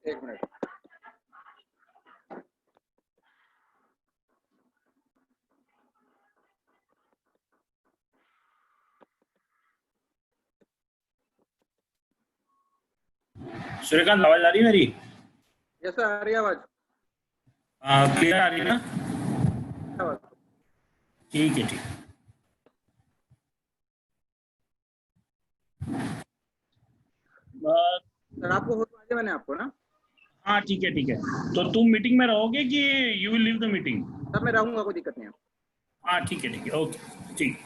एक मिनट। सूर्यकांत, आवाज आ रही है मेरी? यस सर, आ रही है आवाज। क्लियर आ रही है ना? आवाज ठीक है, ठीक। सर आपको हो तो मैंने आपको ना। हाँ ठीक है, ठीक है। तो तुम मीटिंग में रहोगे कि you will leave the meeting? Sir मैं रहूंगा, कोई दिक्कत नहीं है। हाँ ठीक है, ठीक है, ओके, ठीक।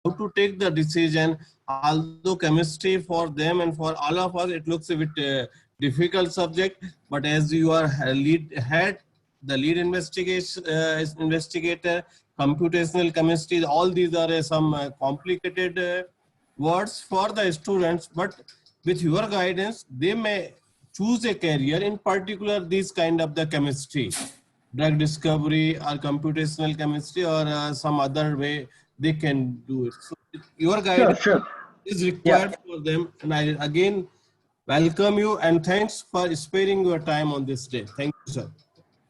How to take the decision, although chemistry for them and for all of us it looks a bit difficult subject, but as you are the lead investigator, computational chemistry, all these are some complicated words for the students, but with your guidance they may choose a career in particular these kind of the chemistry, drug discovery or computational chemistry or some other way they can do it. So your guidance is required for them, and I again welcome you and thanks for sparing your time on this day. Thank you, sir.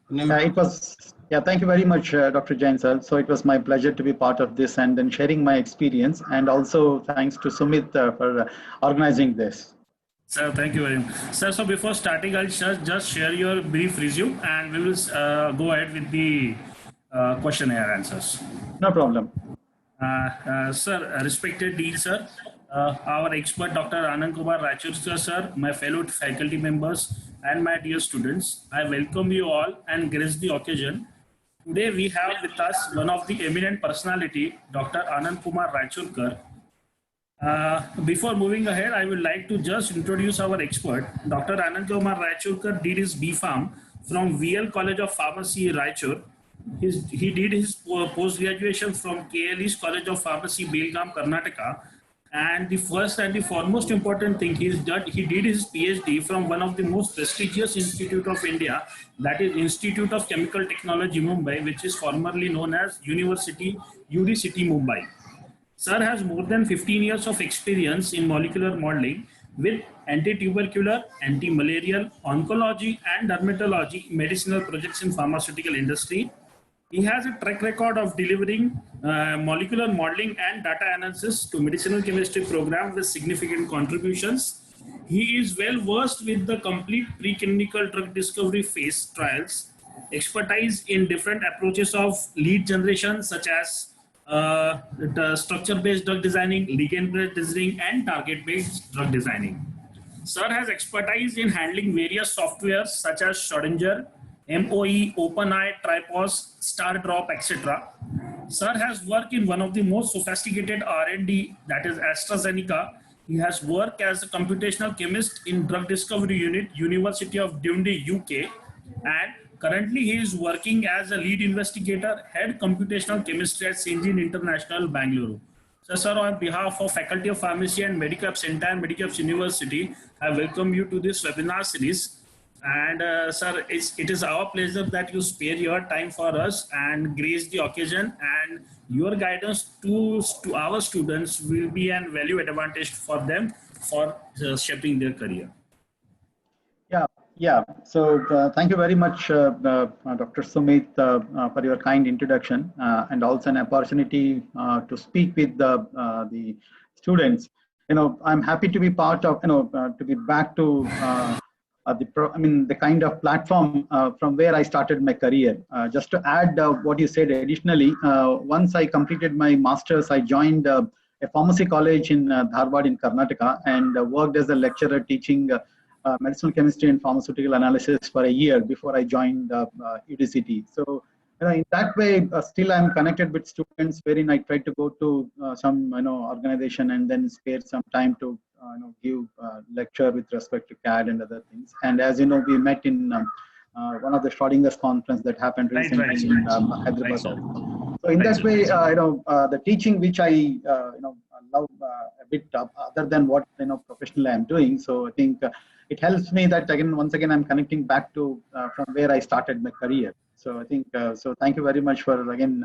Thank you very much, Dr. Jain sir. So it was my pleasure to be part of this and then sharing my experience, and also thanks to Sumit for organizing this. Sir, thank you very much. Sir, so before starting, I'll just share your brief resume and we will go ahead with the questionnaire answers. No problem. Sir, respected Dean sir, our expert Dr. Anand Kumar Raichurkar sir, my fellow faculty members and my dear students, I welcome you all and grace the occasion. Today we have with us one of the eminent personality, Dr. Anand Kumar Raichurkar. Before moving ahead, I would like to just introduce our expert. Dr. Anand Kumar Raichurkar did his B.Pharm from VL College of Pharmacy, Raichur. He did his post-graduation from KLE's College of Pharmacy, Belgaum, Karnataka. And the first and the foremost important thing is that he did his PhD from one of the most prestigious institute of India, that is Institute of Chemical Technology, Mumbai, which is formerly known as University UD City, Mumbai. Sir has more than 15 years of experience in molecular modeling with anti-tubercular, anti-malarial, oncology and dermatology medicinal projects in pharmaceutical industry. He has a track record of delivering molecular modeling and data analysis to medicinal chemistry program with significant contributions. He is well versed with the complete preclinical drug discovery phase trials, expertise in different approaches of lead generation such as the structure-based drug designing, ligand-based designing, and target-based drug designing. Sir has expertise in handling various softwares such as Schrödinger, MOE, OpenEye, Tripos, StarDrop, etc. Sir has worked in one of the most sophisticated R&D, that is AstraZeneca. He has worked as a computational chemist in drug discovery unit, University of Dundee, UK, and currently he is working as a lead investigator, head computational chemistry at Syngene International, Bangalore. So, sir, on behalf of Faculty of Pharmacy and Medicaps, entire Medicaps University, I welcome you to this webinar series. And sir, it is our pleasure that you spare your time for us and grace the occasion, and your guidance to our students will be an value advantage for them for shaping their career. Yeah. So thank you very much, Dr. Sumit, for your kind introduction and also an opportunity to speak with the students. I'm happy to be part of, to be back to the kind of platform from where I started my career. Just to add what you said additionally, once I completed my master's, I joined a pharmacy college in Dharwad in Karnataka and worked as a lecturer teaching medicinal chemistry and pharmaceutical analysis for a year before I joined UDCT. So, in that way, still I'm connected with students, wherein I try to go to some organization and then spare some time to give lecture with respect to CAD and other things. And as you know, we met in one of the Schrodinger's conference that happened recently in Hyderabad. So in that way, the teaching which I love a bit other than what professionally I'm doing. So I think it helps me that once again I'm connecting back to from where I started my career. So I think so. Thank you very much for again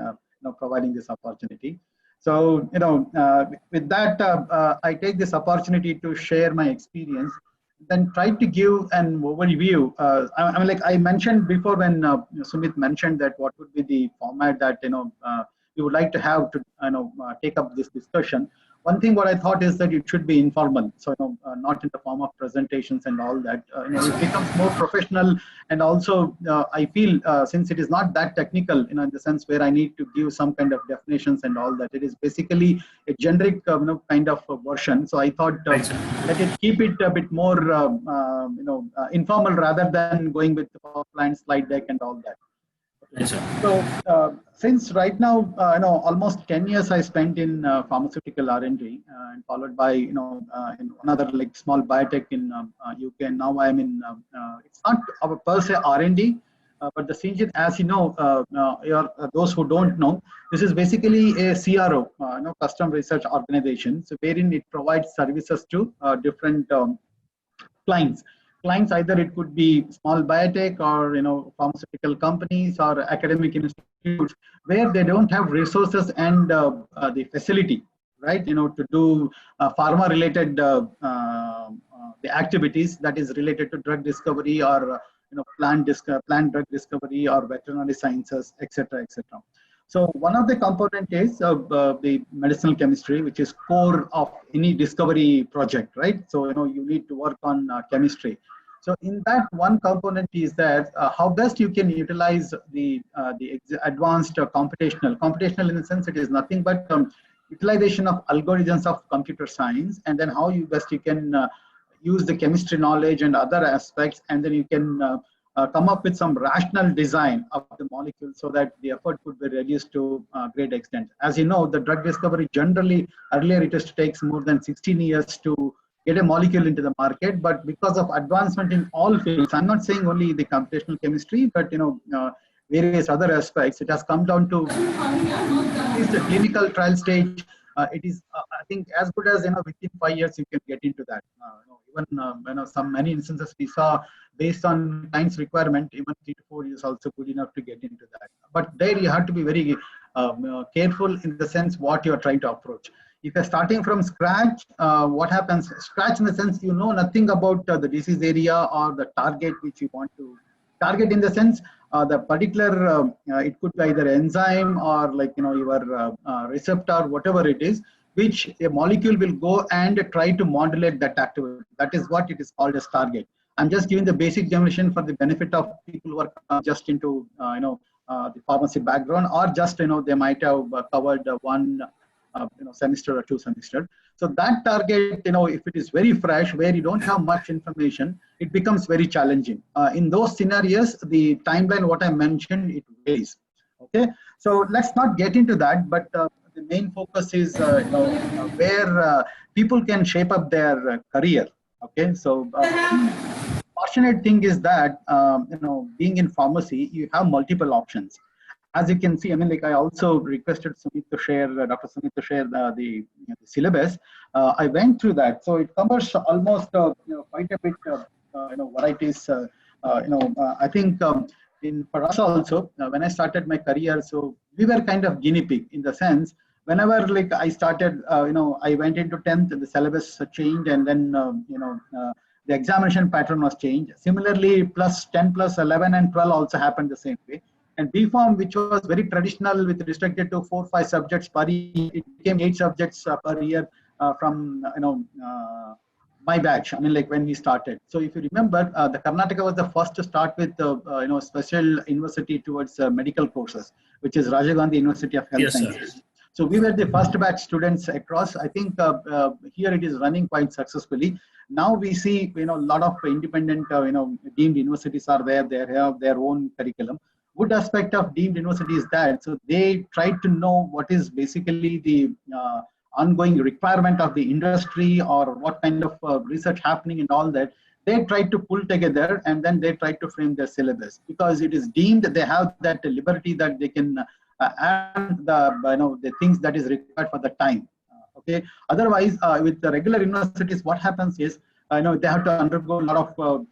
providing this opportunity. So with that, I take this opportunity to share my experience, then try to give an overview. I mentioned before when Sumit mentioned that what would be the format that we would like to have to take up this discussion. One thing what I thought is that it should be informal, so not in the form of presentations and all that. It becomes more professional, and also I feel since it is not that technical, in the sense where I need to give some kind of definitions and all that. It is basically a generic kind of version. So I thought let it keep it a bit more informal rather than going with the PowerPoint slide deck and all that. So since right now, almost 10 years I spent in pharmaceutical R&D and followed by, in another like small biotech in UK. And now I'm in, it's not our per se R&D, but the Syngene, as you know, those who don't know, this is basically a CRO, custom research organization. So wherein it provides services to different clients. Either it could be small biotech or pharmaceutical companies or academic institutes where they don't have resources and the facility, right? To do pharma related the activities that is related to drug discovery or plant drug discovery or veterinary sciences, etc., etc. So one of the component is the medicinal chemistry, which is core of any discovery project, right? So you need to work on chemistry. So in that, one component is that how best you can utilize the advanced computational. Computational in the sense it is nothing but utilization of algorithms of computer science, and then how you can use the chemistry knowledge and other aspects, and then you can come up with some rational design of the molecule so that the effort could be reduced to a great extent. As you know, the drug discovery generally, earlier it takes more than 16 years to get a molecule into the market, but because of advancement in all fields, I'm not saying only the computational chemistry, but various other aspects, it has come down to at least the clinical trial stage. It is, I think, as good as within 5 years you can get into that. Even many instances we saw based on client's requirement, even 3 to 4 years also good enough to get into that. But there you have to be very careful in the sense what you are trying to approach. If you're starting from scratch, what happens? Scratch in the sense you know nothing about the disease area or the target which you want to target, in the sense the particular, it could be either enzyme or like your receptor, whatever it is, which a molecule will go and try to modulate that activity. That is what it is called as target. I'm just giving the basic definition for the benefit of people who are just into the pharmacy background, or just they might have covered one semester or 2 semesters. So that target, if it is very fresh, where you don't have much information, it becomes very challenging. In those scenarios, the timeline, what I mentioned, it varies. Okay, so let's not get into that, but the main focus is where people can shape up their career. Okay, so fortunate thing is that being in pharmacy, you have multiple options. As you can see, I also requested Sumit to share, Dr. Sumit to share the syllabus. I went through that, so it covers almost quite a bit varieties. I think for us also, when I started my career, so we were kind of guinea pig in the sense whenever like I started, I went into 10th, the syllabus changed, and then, the examination pattern was changed. Similarly, plus 10 plus 11 and 12 also happened the same way. And B Form, which was very traditional with restricted to 4-5 subjects per year, it became 8 subjects per year from, my batch. I mean, like when we started. So if you remember, the Karnataka was the first to start with, special university towards medical courses, which is Rajiv Gandhi University of Health Yes, sir. Sciences. So we were the first batch students across. I think here it is running quite successfully. Now we see, a lot of independent, deemed universities are there. They have their own curriculum. Good aspect of deemed university is that, so they try to know what is basically the ongoing requirement of the industry, or what kind of research happening and all that. They try to pull together, and then they try to frame their syllabus, because it is deemed they have that liberty that they can add the things that is required for the time. Okay. Otherwise, with the regular universities, what happens is, they have to undergo a lot of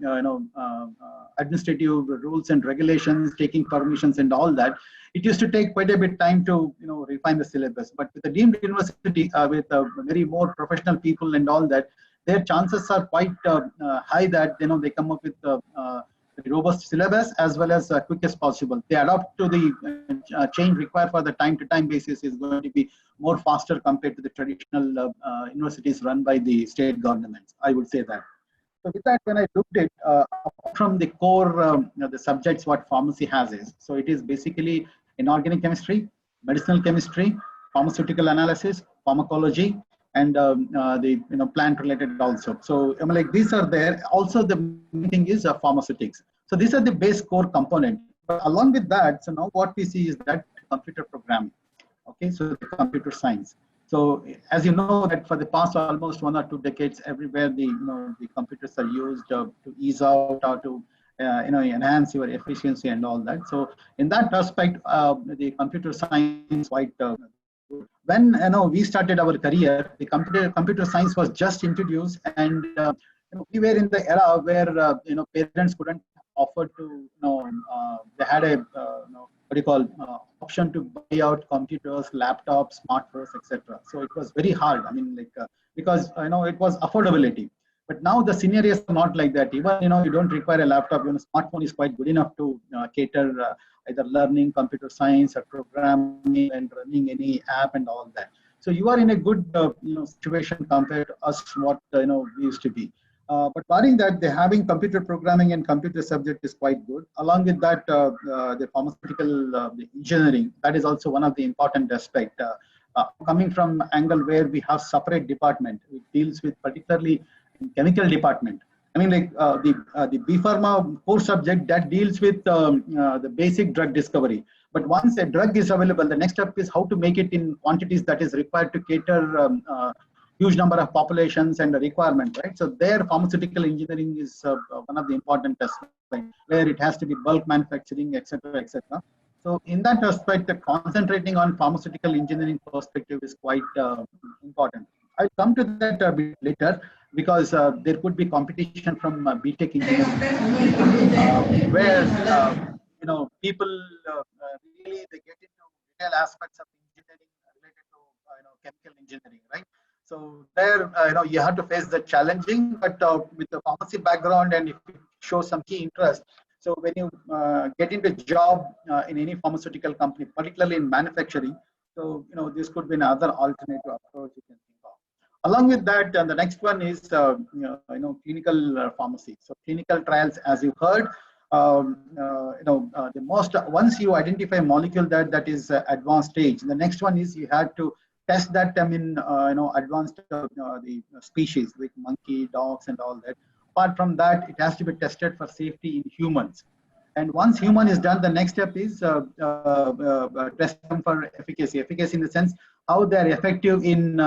administrative rules and regulations, taking permissions and all that. It used to take quite a bit of time to refine the syllabus. But with the deemed university, with very more professional people and all that, their chances are quite high that they come up with robust syllabus as well as quick as possible. They adapt to the change required for the time-to-time basis is going to be more faster compared to the traditional universities run by the state governments. I would say that. So with that, when I looked at from the core, the subjects what pharmacy has is, so it is basically inorganic chemistry, medicinal chemistry, pharmaceutical analysis, pharmacology, and the plant related also. So like these are there. Also the main thing is pharmaceutics. So these are the base core component. But along with that, so now what we see is that computer programming. Okay, so the computer science. So as you know that for the past almost 1 or 2 decades, everywhere the the computers are used to ease out or to enhance your efficiency and all that. So in that aspect, the computer science quite. When we started our career, the computer science was just introduced, and we were in the era where parents couldn't afford to they had a what do you call option to buy out computers, laptops, smartphones, etc. So it was very hard. I mean, like because it was affordability. But now the scenarios are not like that. Even you don't require a laptop. Smartphone is quite good enough to cater either learning computer science or programming and running any app and all that. So you are in a good situation compared to us what we used to be. But barring that, the having computer programming and computer subject is quite good. Along with that, the pharmaceutical the engineering, that is also one of the important aspect. Coming from angle where we have separate department, which deals with particularly chemical department. I mean, like the B Pharma core subject that deals with the basic drug discovery. But once a drug is available, the next step is how to make it in quantities that is required to cater huge number of populations and the requirement, right? So there, pharmaceutical engineering is one of the important aspects, where it has to be bulk manufacturing, etc., etc. So in that aspect, concentrating on pharmaceutical engineering perspective is quite important. I'll come to that a bit later, because there could be competition from BTech engineering, where people really they get into detail aspects of engineering related to chemical engineering, right? So there, you have to face the challenging, but with the pharmacy background, and if you show some key interest, so when you get into job in any pharmaceutical company, particularly in manufacturing, so this could be another alternative approach you can think of. Along with that, the next one is clinical pharmacy. So clinical trials, as you heard, the most once you identify a molecule that is advanced stage, the next one is you have to test that in advanced the species like monkey, dogs, and all that. Apart from that, it has to be tested for safety in humans. And once human is done, the next step is testing for efficacy. Efficacy in the sense how they are effective in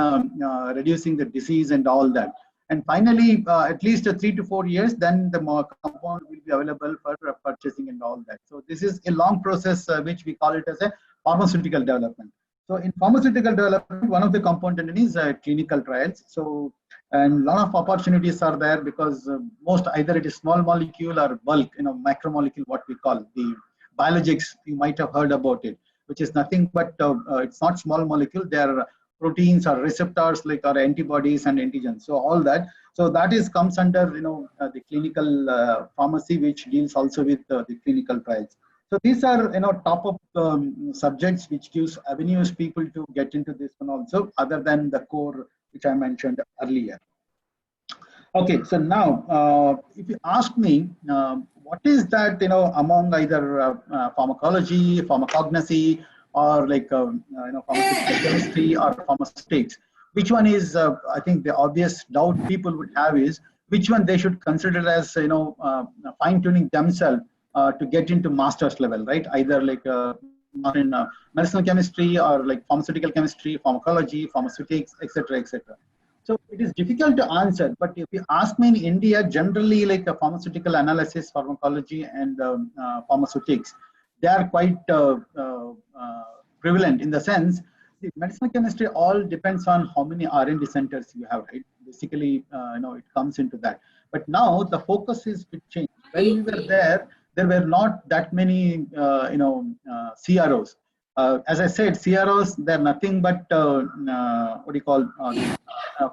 reducing the disease and all that. And finally, at least 3 to 4 years, then the compound will be available for purchasing and all that. So this is a long process, which we call it as a pharmaceutical development. So in pharmaceutical development, one of the component is clinical trials. So, and a lot of opportunities are there, because most either it is small molecule or bulk, macromolecule, what we call the biologics. You might have heard about it, which is nothing but it's not small molecule. They are proteins or receptors like our antibodies and antigens. So all that. So that is comes under the clinical pharmacy, which deals also with the clinical trials. So these are top of subjects which gives avenues people to get into this one also, other than the core which I mentioned earlier. Okay, so now if you ask me, what is that among either pharmacology, pharmacognosy, or like pharmaceutical chemistry or pharmaceutics, which one is I think the obvious doubt people would have is which one they should consider as fine-tuning themselves to get into master's level, right? Either like in medicinal chemistry or like pharmaceutical chemistry, pharmacology, pharmaceutics, etc., etc. So it is difficult to answer, but if you ask me in India, generally like a pharmaceutical analysis, pharmacology, and pharmaceutics, they are quite prevalent in the sense the medicinal chemistry all depends on how many R&D centers you have, right? Basically, it comes into that. But now the focus is to change. When we were there were not that many, CROs. As I said, CROs, they're nothing but what do you call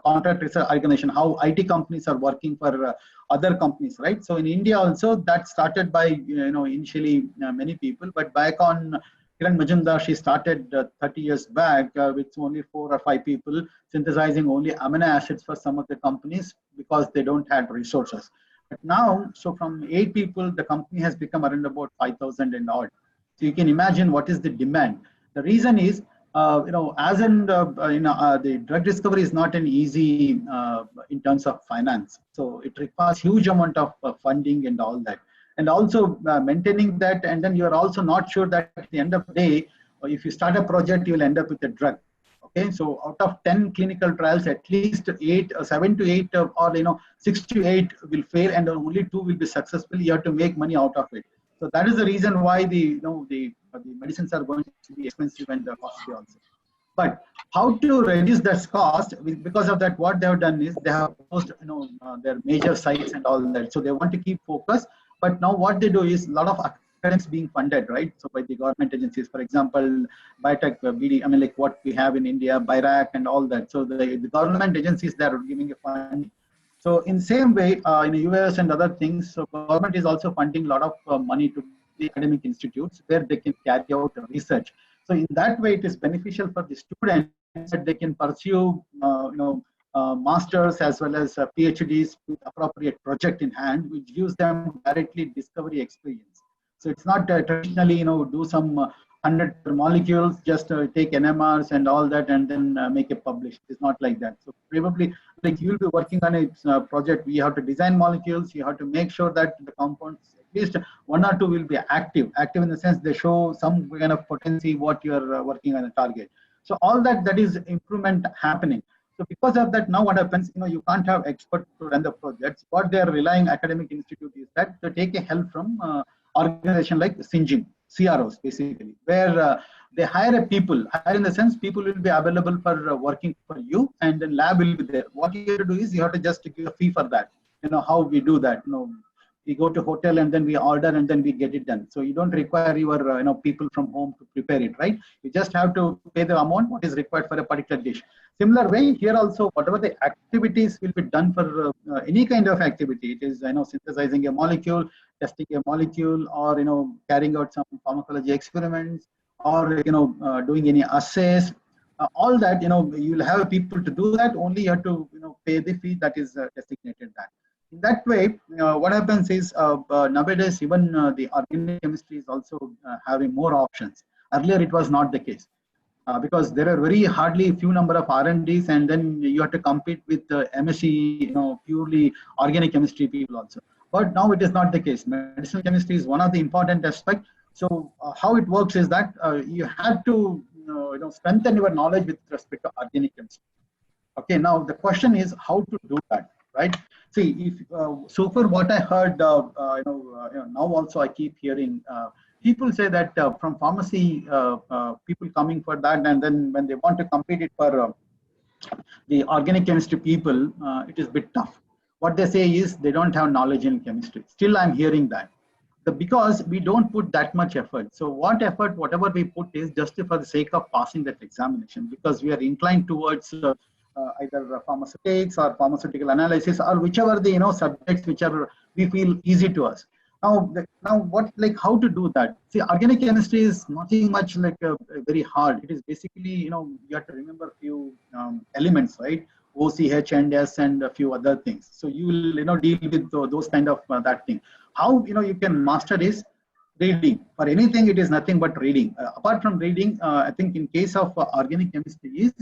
contract research organization. How IT companies are working for other companies, right? So in India also, that started by initially many people, but back on Kiran Majumdar, she started 30 years back with only 4 or 5 people synthesizing only amino acids for some of the companies because they don't have resources. But now, so from 8 people, the company has become around about 5,000 and odd. So you can imagine what is the demand. The reason is, as in the drug discovery is not an easy in terms of finance. So it requires huge amount of funding and all that. And also maintaining that, and then you are also not sure that at the end of the day, if you start a project, you will end up with a drug. Okay, so out of 10 clinical trials, at least 7 to 8, or 6 to 8 will fail, and only 2 will be successful. You have to make money out of it. So that is the reason why the medicines are going to be expensive and costly also. But how to reduce that cost? Because of that, what they have done is they have closed their major sites and all that. So they want to keep focus. But now what they do is a lot of academics being funded, right? So by the government agencies, for example, Biotech, BD, I mean like what we have in India, BIRAC and all that. So the government agencies, they are giving a fund. So in same way, in the US and other things, so government is also funding a lot of money to the academic institutes where they can carry out research. So in that way, it is beneficial for the students that they can pursue, masters as well as PhDs with appropriate project in hand, which gives them directly discovery experience. So it's not traditionally, do some 100 molecules, just take NMRs and all that, and then make it published. It's not like that. So probably, like you'll be working on a project, we have to design molecules. You have to make sure that the compounds, at least 1 or 2 will be active. Active in the sense they show some kind of potency what you're working on a target. So all that is improvement happening. So because of that, now what happens, you can't have experts to run the projects. What they are relying academic institute is that to take a help from organization like Syngene, CROs basically, where they hire people, hire in the sense people will be available for working for you, and then lab will be there. What you have to do is you have to just give a fee for that. How we do that. We go to hotel and then we order and then we get it done. So you don't require your people from home to prepare it, right? You just have to pay the amount what is required for a particular dish. Similar way here also, whatever the activities will be done for any kind of activity. It is synthesizing a molecule, testing a molecule, or carrying out some pharmacology experiments, or doing any assays. All that you'll have people to do that. Only you have to pay the fee that is designated that. In that way, what happens is nowadays even the organic chemistry is also having more options. Earlier, it was not the case because there are very hardly few number of R&Ds, and then you have to compete with MSc, purely organic chemistry people also. But now it is not the case. Medicinal chemistry is one of the important aspects. So how it works is that you have to strengthen your knowledge with respect to organic chemistry. Okay, now the question is how to do that, right? See, if so far what I heard, now also I keep hearing people say that from pharmacy, people coming for that, and then when they want to compete it for the organic chemistry people, it is a bit tough. What they say is they don't have knowledge in chemistry. Still, I'm hearing that. So because we don't put that much effort. So whatever we put is just for the sake of passing that examination, because we are inclined towards either pharmaceutics or pharmaceutical analysis or whichever the subjects which are we feel easy to us. Now what, like, how to do that? See, organic chemistry is nothing much like very hard. It is basically, you have to remember a few elements, right? OCH and S and a few other things. So you will deal with those kind of that thing. How you can master is reading. For anything, it is nothing but reading. Apart from reading, I think in case of organic chemistry is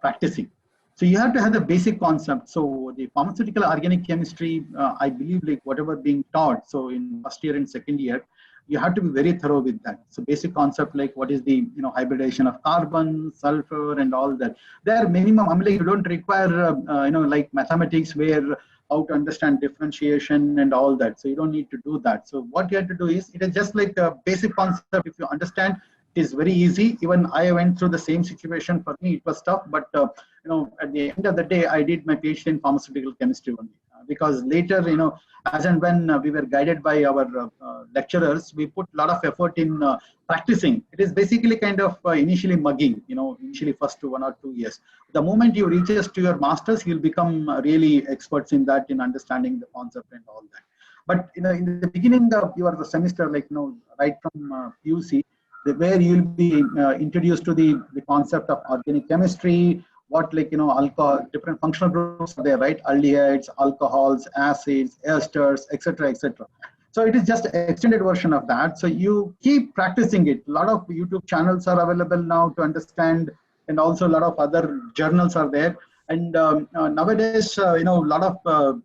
practicing. So you have to have the basic concept. So the pharmaceutical organic chemistry, I believe, like whatever being taught, so in first year and second year, you have to be very thorough with that. So basic concept, like what is the hybridization of carbon, sulfur, and all that. There minimum, I mean, like you don't require like mathematics where how to understand differentiation and all that. So you don't need to do that. So what you have to do is, it is just like a basic concept. If you understand, it is very easy. Even I went through the same situation. For me, it was tough, but at the end of the day, I did my PhD in pharmaceutical chemistry only. Because later, as and when we were guided by our lecturers, we put a lot of effort in practicing. It is basically kind of initially mugging, initially first 1 or 2 years. The moment you reaches to your masters, you'll become really experts in that, in understanding the concept and all that. But in the beginning of your semester, like right from UC, where you'll be introduced to the concept of organic chemistry, what, like alcohol, different functional groups are there, right? Aldehydes, alcohols, acids, esters, etc., etc. So it is just an extended version of that. So you keep practicing it. A lot of YouTube channels are available now to understand, and also a lot of other journals are there. And nowadays, a lot of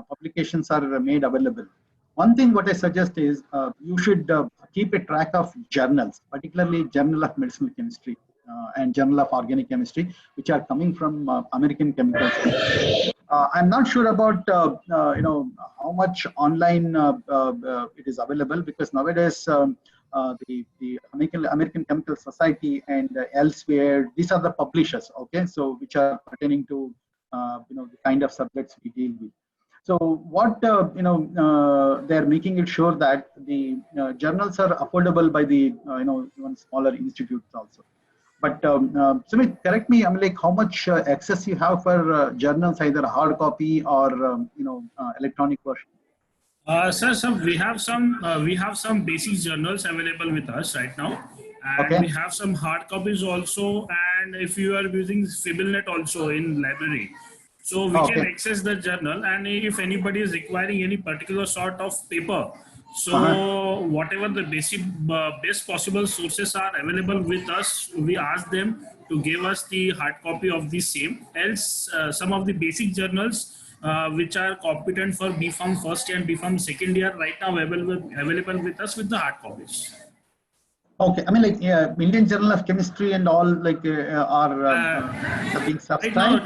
publications are made available. One thing what I suggest is you should keep a track of journals, particularly Journal of Medicinal Chemistry and Journal of Organic Chemistry, which are coming from American Chemical Society. I'm not sure about how much online it is available, because nowadays the American Chemical Society and elsewhere, these are the publishers, okay, so which are pertaining to the kind of subjects we deal with. So what they're making it sure that the journals are affordable by the even smaller institutes also. But Sumit, correct me. I mean, like, how much access you have for journals, either hard copy or electronic version? Sir, we have some basic journals available with us right now, and Okay. we have some hard copies also. And if you are using FibleNet also in library, so we can Okay. access the journal. And if anybody is requiring any particular sort of paper, so whatever the best possible sources are available with us, we ask them to give us the hard copy of the same. Else, some of the basic journals which are competent for BPharm first year and BPharm second year right now available with us with the hard copies. Okay, I mean, like, Indian Journal of Chemistry and all, like, are being Right now, subscribed.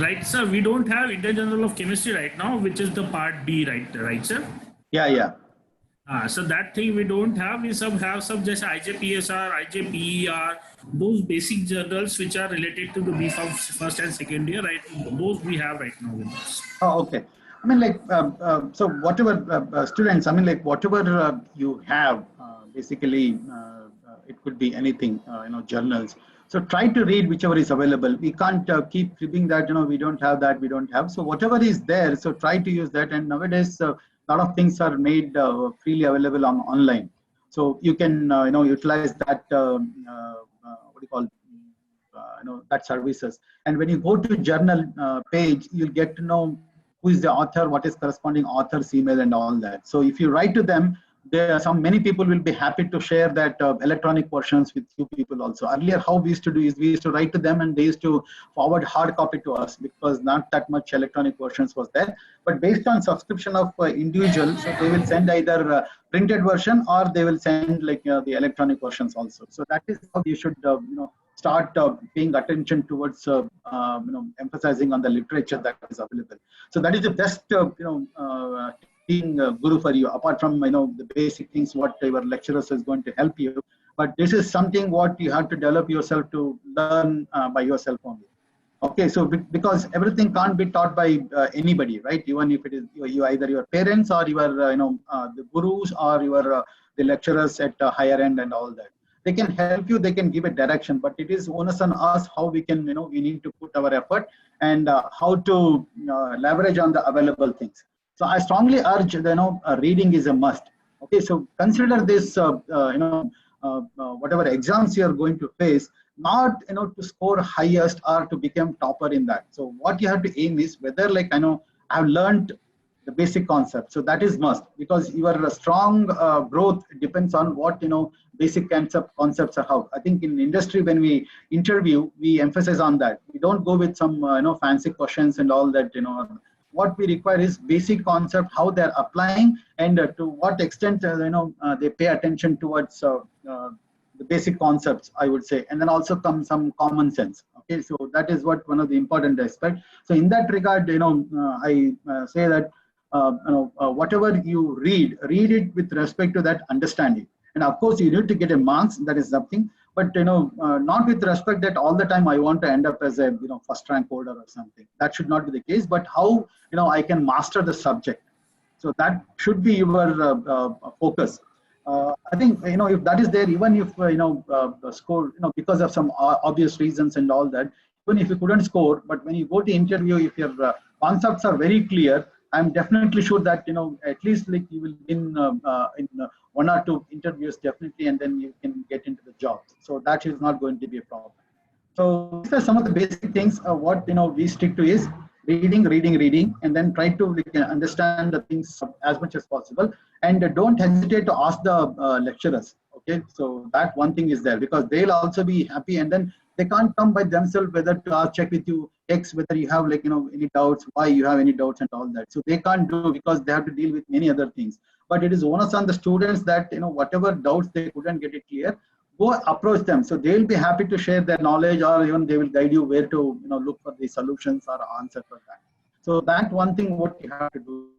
right, sir, we don't have Indian Journal of Chemistry right now, which is the part D, right, sir? Yeah. So that thing we don't have. We have some just IJPSR, IJPER, those basic journals which are related to the BPharm first and second year, right? Those we have right now with us. Oh, okay. I mean, like, so whatever students, I mean, like, whatever you have, basically, it could be anything, journals. So try to read whichever is available. We can't keep cribbing that, we don't have that, we don't have. So whatever is there, so try to use that. And nowadays, a lot of things are made freely available online. So you can, utilize that, what do you call, that services. And when you go to journal page, you'll get to know who is the author, what is corresponding author's email and all that. So if you write to them, there are many people will be happy to share that electronic versions with you people also. Earlier, how we used to do is we used to write to them and they used to forward hard copy to us because not that much electronic versions was there. But based on subscription of individuals, so they will send either printed version or they will send like the electronic versions also. So that is how you should start paying attention towards emphasizing on the literature that is available. So that is the best guru for you, apart from the basic things what your lecturers is going to help you, but this is something what you have to develop yourself to learn by yourself only. Okay, so because everything can't be taught by anybody, right? Even if it is you either your parents or your the gurus or your the lecturers at higher end and all that. They can help you, they can give a direction, but it is onus on us how we can we need to put our effort and how to leverage on the available things. So I strongly urge reading is a must. Okay, so consider this whatever exams you are going to face, not to score highest or to become topper in that. So what you have to aim is whether like I've learned the basic concept. So that is must, because your strong growth depends on what basic concepts are. How I think in industry when we interview, we emphasize on that. We don't go with some fancy questions and all that. What we require is basic concept, how they're applying, and to what extent they pay attention towards the basic concepts, I would say, and then also come some common sense. Okay, so that is what one of the important aspects. So in that regard, I say that whatever you read it with respect to that understanding. And of course, you need to get a marks. That is something, but not with respect that all the time I want to end up as a first rank holder or something. That should not be the case. But how I can master the subject. So that should be your focus. I think if that is there, even if score because of some obvious reasons and all that, even if you couldn't score, but when you go to interview, if your concepts are very clear, I'm definitely sure that at least like you will win in one or two interviews definitely, and then you can get into the job. So that is not going to be a problem. So these are some of the basic things. What we stick to is reading, and then try to understand the things as much as possible, and don't hesitate to ask the lecturers. Okay, so that one thing is there, because they'll also be happy, and then they can't come by themselves whether to check with you whether you have any doubts, why you have any doubts and all that. So they can't do, because they have to deal with many other things. But it is onus on the students that whatever doubts they couldn't get it clear, go approach them. So they'll be happy to share their knowledge, or even they will guide you where to look for the solutions or answer for that. So that one thing what you have to do.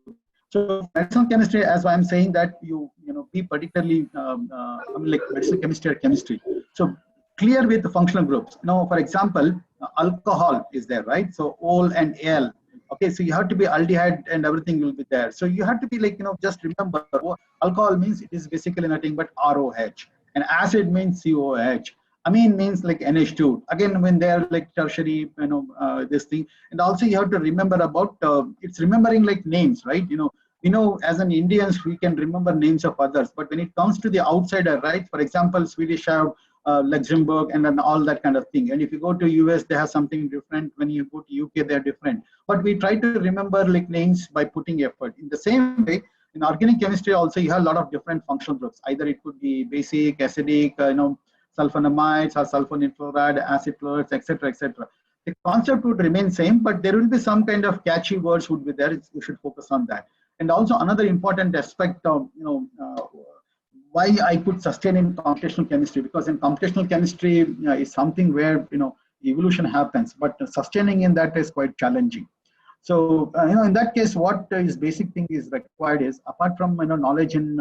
So medicinal chemistry, as I'm saying, that you be particularly like medicinal chemistry or chemistry. So clear with the functional groups. For example, alcohol is there, right? So ol and al. Okay, so you have to be aldehyde and everything will be there. So you have to be like just remember, alcohol means it is basically nothing but ROH, and acid means COH. Amine means like NH2. Again, when they are like tertiary, this thing. And also you have to remember about it's remembering like names, right? As an Indians, we can remember names of others, but when it comes to the outsider, right? For example, Swedish have Luxembourg and then all that kind of thing. And if you go to US, they have something different. When you go to UK, they're different. But we try to remember like names by putting effort. In the same way, in organic chemistry also, you have a lot of different functional groups. Either it could be basic, acidic, sulfonamides or sulfonyl fluoride, acid fluorides, etc., etc. The concept would remain same, but there will be some kind of catchy words would be there. You should focus on that. And also another important aspect of why I could sustain in computational chemistry, because in computational chemistry is something where evolution happens, but sustaining in that is quite challenging. So in that case, what is basic thing is required is, apart from knowledge in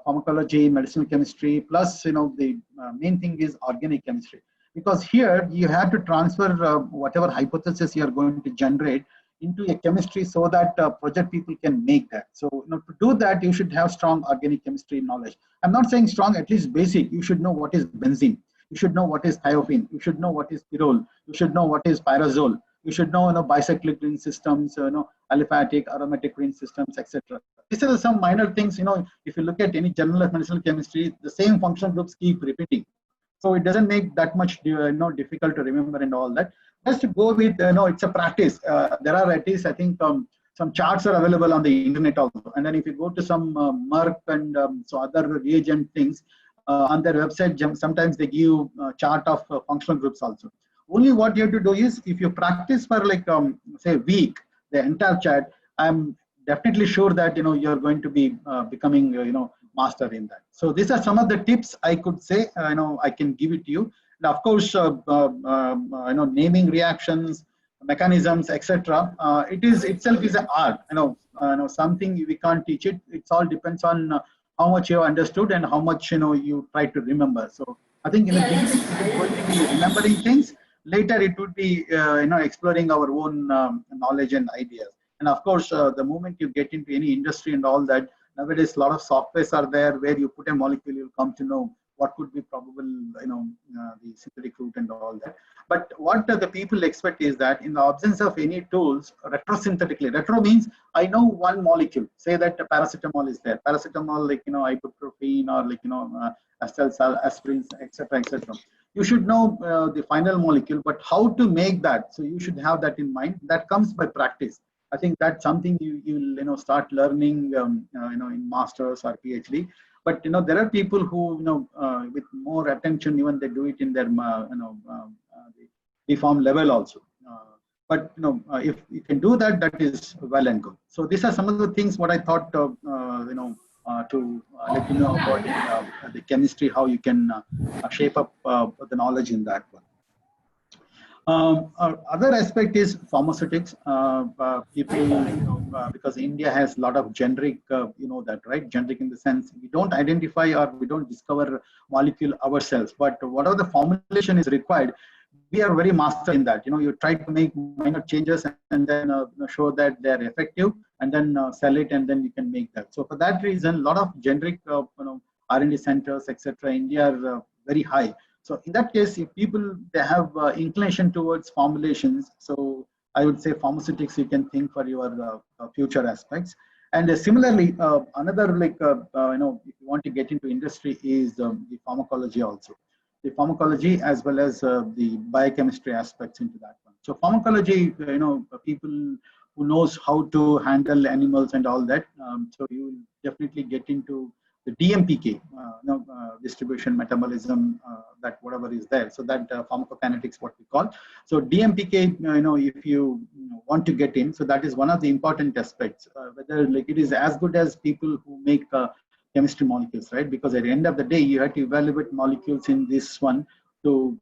pharmacology, medicinal chemistry, plus the main thing is organic chemistry, because here you have to transfer whatever hypothesis you are going to generate into a chemistry, so that project people can make that. So to do that, you should have strong organic chemistry knowledge. I'm not saying strong, at least basic. You should know what is benzene. You should know what is thiophene. You should know what is pyrrole. You should know what is pyrazole. You should know bicyclic ring systems, aliphatic, aromatic ring systems, etc. These are some minor things. If you look at any journal of medicinal chemistry, the same functional groups keep repeating. So it doesn't make that much difficult to remember and all that. Just to go with, it's a practice. There are at least, I think, some charts are available on the internet also. And then if you go to some Merck and so other reagent things on their website, sometimes they give a chart of functional groups also. Only what you have to do is, if you practice for like, say, a week, the entire chart, I'm definitely sure that, you're going to be becoming, master in that. So these are some of the tips I could say, I can give it to you. And of course, naming reactions, mechanisms, etc. It is itself is an art. Something we can't teach it. It all depends on how much you understood and how much you try to remember. So I think in the beginning, it's going to be remembering things. Later, it would be exploring our own knowledge and ideas. And of course, the moment you get into any industry and all that, nowadays a lot of softwares are there where you put a molecule, you'll come to know what could be probable, the synthetic route and all that. But what the people expect is that in the absence of any tools, retrosynthetically, retro means I know one molecule. Say that paracetamol is there. Paracetamol, ibuprofen or aspirin, etc., etc. You should know the final molecule, but how to make that. So you should have that in mind. That comes by practice. I think that's something you'll start learning in masters or PhD. But there are people who with more attention, even they do it in their the form level also. But if you can do that, that is well and good. So these are some of the things what I thought to let you know about the chemistry, how you can shape up the knowledge in that one. Other aspect is pharmaceutics. People, because India has a lot of generic, that, right? Generic in the sense we don't identify or we don't discover molecule ourselves, but whatever the formulation is required, we are very master in that. You try to make minor changes and then show that they are effective, and then sell it, and then you can make that. So for that reason, a lot of generic, R&D centers, etc., India are very high. So in that case, if people they have inclination towards formulations, so I would say pharmaceutics you can think for your future aspects. And similarly, another if you want to get into industry is the pharmacology also. The pharmacology as well as the biochemistry aspects into that one. So pharmacology, people who knows how to handle animals and all that. So you will definitely get into the DMPK, distribution, metabolism, that whatever is there. So that pharmacokinetics, what we call. So DMPK, if you want to get in, so that is one of the important aspects. Whether it is as good as people who make chemistry molecules, right? Because at the end of the day, you have to evaluate molecules in this one to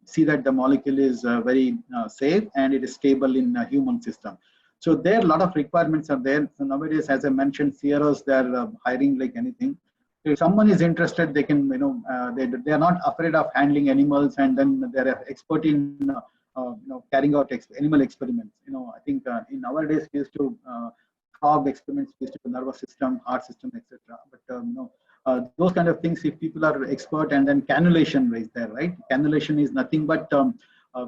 see that the molecule is very safe and it is stable in a human system. So there a lot of requirements are there. So nowadays, as I mentioned, CROs, they're hiring like anything. If someone is interested, they can, they are not afraid of handling animals, and then they're expert in, carrying out animal experiments. I think in nowadays we used to frog experiments, we used to do nervous system, heart system, etc. But those kind of things, if people are expert, and then cannulation is there, right? Cannulation is nothing but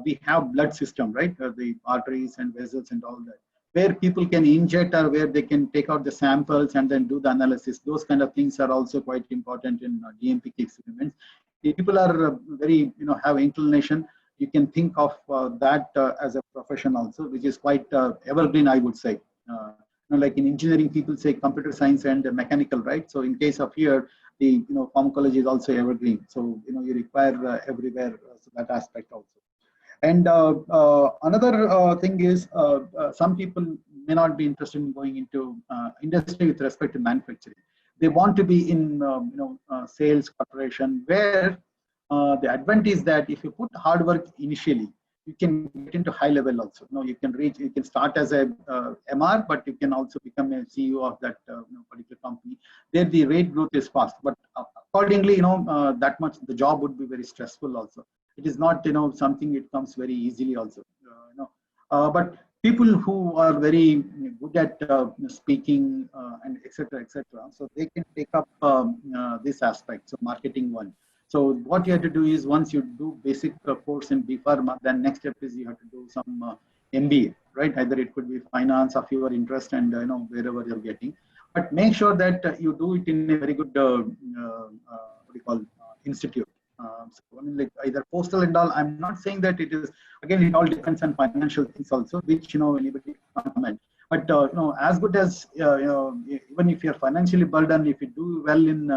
we have blood system, right? The arteries and vessels and all that, where people can inject or where they can take out the samples and then do the analysis. Those kind of things are also quite important in DMPK experiments. If people are very, have inclination, you can think of that as a profession also, which is quite evergreen, I would say. Like in engineering, people say computer science and mechanical, right? So in case of here, the pharmacology is also evergreen. So you require everywhere, so that aspect also. And another thing is some people may not be interested in going into industry with respect to manufacturing. They want to be in sales, corporation, where the advantage is that if you put hard work initially, you can get into high level also. You can start as a MR, but you can also become a CEO of that particular company. There the rate growth is fast, but accordingly, that much the job would be very stressful also. It is not, something it comes very easily also, but people who are very good at speaking and etc., so they can take up this aspect, so marketing one. So what you have to do is once you do basic course in B Pharma, then next step is you have to do some MBA, right? Either it could be finance of your interest and wherever you're getting, but make sure that you do it in a very good institute. So like either postal and all. I'm not saying that it is, again, it all depends on financial things also, which anybody can comment. But as good as even if you're financially burdened, if you do well in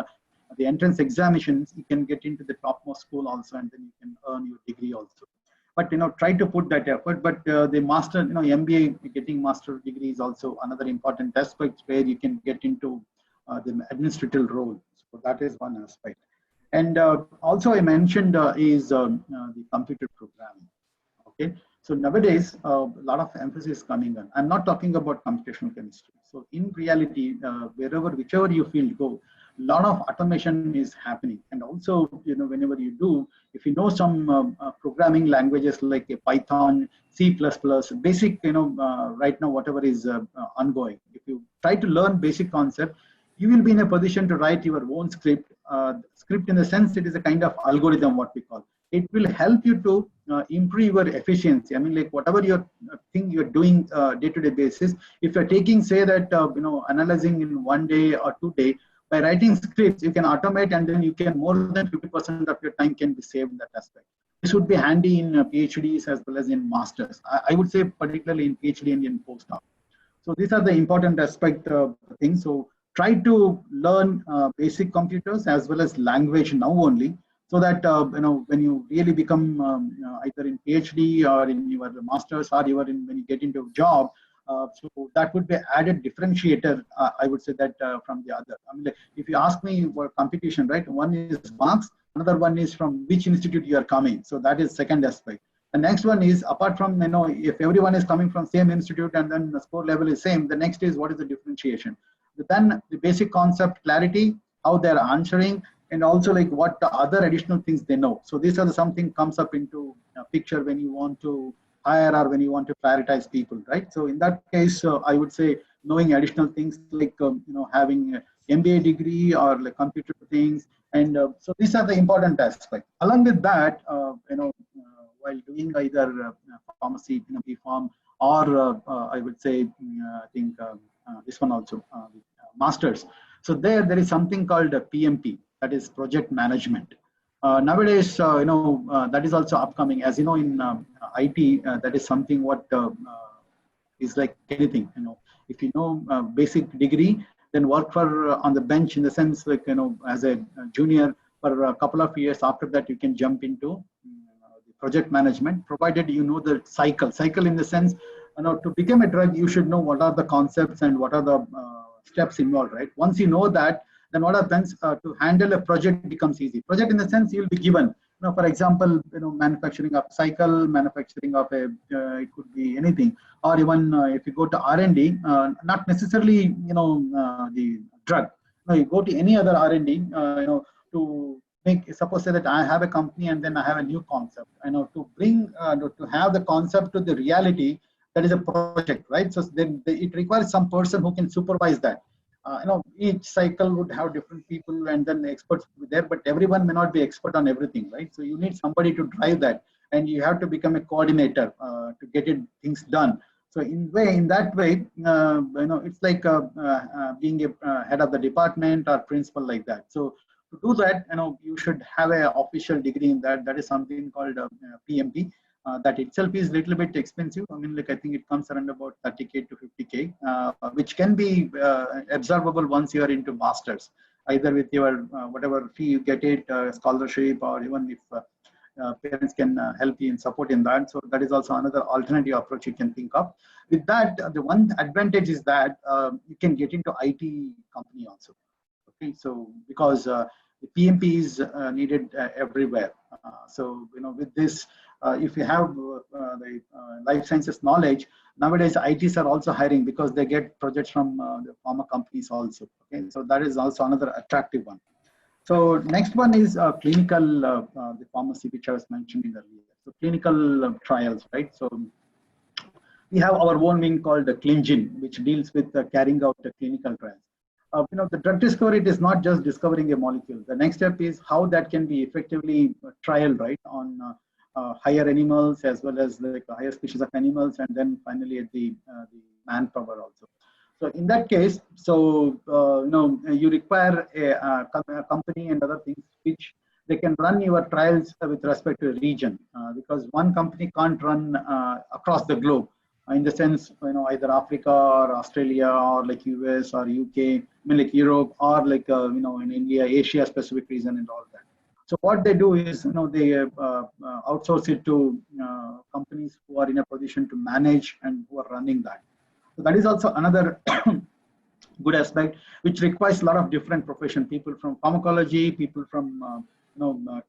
the entrance examinations, you can get into the topmost school also, and then you can earn your degree also. But try to put that effort. But the master, MBA, getting master degree is also another important aspect where you can get into the administrative role. So that is one aspect. And also I mentioned is the computer programming. Okay, so nowadays a lot of emphasis coming on. I'm not talking about computational chemistry. So in reality, whichever you field go, lot of automation is happening. And also, whenever you do, if you know some programming languages like Python, C++, basic, right now, whatever is ongoing, if you try to learn basic concept, you will be in a position to write your own script. Script in the sense it is a kind of algorithm, what we call. It will help you to improve your efficiency. I mean, like whatever thing you're doing day-to-day basis, if you're taking, say that, analyzing in 1 day or 2 days, by writing scripts, you can automate, and then you can more than 50% of your time can be saved in that aspect. This would be handy in PhDs as well as in masters. I would say particularly in PhD and in postdoc. So these are the important aspect things. So try to learn basic computers as well as language now only, so that when you really become either in PhD or in your masters, or even when you get into a job, so that would be added differentiator. I would say that from the other. I mean, like, if you ask me for competition, right? One is marks, another one is from which institute you are coming. So that is second aspect. The next one is, apart from, if everyone is coming from same institute and then the score level is same, the next is what is the differentiation. Then the basic concept clarity, how they're answering, and also like what the other additional things they know. So these are something comes up into a picture when you want to hire or when you want to prioritize people, right? So in that case, I would say knowing additional things like having an MBA degree or like computer things, and so these are the important aspects. Along with that, while doing either pharmacy, B.Pharm, or I would say I think this one also masters. So there is something called a PMP, that is project management. Nowadays, that is also upcoming. As you know, in IT, that is something what is like anything. If you know basic degree, then work for on the bench in the sense like as a junior for a couple of years. After that, you can jump into project management, provided you know the cycle. Cycle in the sense, to become a drug, you should know what are the concepts and what are the steps involved, right? Once you know that, then what happens to handle a project becomes easy. Project in the sense you will be given, for example, manufacturing of cycle, manufacturing of a, it could be anything, or even if you go to R&D, not necessarily, the drug. You go to any other R&D, to make, suppose say that I have a company and then I have a new concept, to bring, to have the concept to the reality, that is a project, right? So then it requires some person who can supervise that. Each cycle would have different people and then the experts will be there, but everyone may not be expert on everything, right? So you need somebody to drive that, and you have to become a coordinator to get things done. So in that way, it's like being a head of the department or principal like that. So to do that, you should have an official degree in that. That is something called PMP. That itself is a little bit expensive. I mean, like I think it comes around about 30K to 50K, which can be absorbable once you are into masters, either with your whatever fee you get it, scholarship, or even if parents can help you in support in that. So that is also another alternative approach you can think of. With that, the one advantage is that you can get into IT company also. Okay, so because the PMP is needed everywhere. So with this, if you have the life sciences knowledge, nowadays ITs are also hiring because they get projects from the pharma companies also. Okay, so that is also another attractive one. So next one is clinical, the pharmacy, which I was mentioning earlier. So clinical trials, right? So we have our own wing called the ClinGen, which deals with carrying out the clinical trials. The drug discovery, it is not just discovering a molecule. The next step is how that can be effectively trialed, right, on higher animals as well as like higher species of animals, and then finally at the manpower also. So in that case, so you require a company and other things which they can run your trials with respect to a region, because one company can't run across the globe. In the sense, either Africa or Australia or like US or UK, I mean like Europe, or like in India, Asia specific region and all that. So what they do is, they outsource it to companies who are in a position to manage and who are running that. So that is also another good aspect, which requires a lot of different profession, people from pharmacology, people from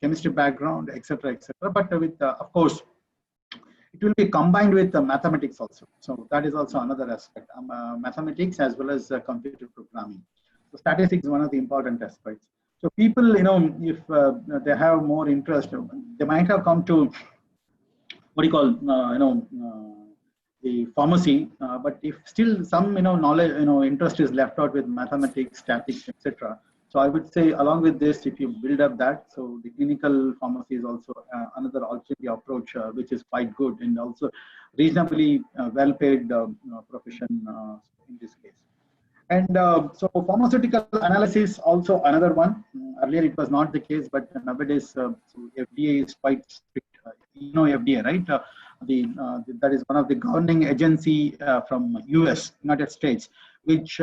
chemistry background, etc., etc. But with of course, it will be combined with mathematics also. So that is also another aspect, mathematics as well as computer programming. So statistics is one of the important aspects. So people, if they have more interest, they might have come to what do you call, the pharmacy, but if still some, knowledge, interest is left out with mathematics, statistics, etc. So I would say along with this, if you build up that, so the clinical pharmacy is also another alternative approach, which is quite good and also reasonably well-paid profession in this case. And so pharmaceutical analysis also another one. Earlier it was not the case, but nowadays so FDA is quite strict. FDA, right? That is one of the governing agency from US, United States, which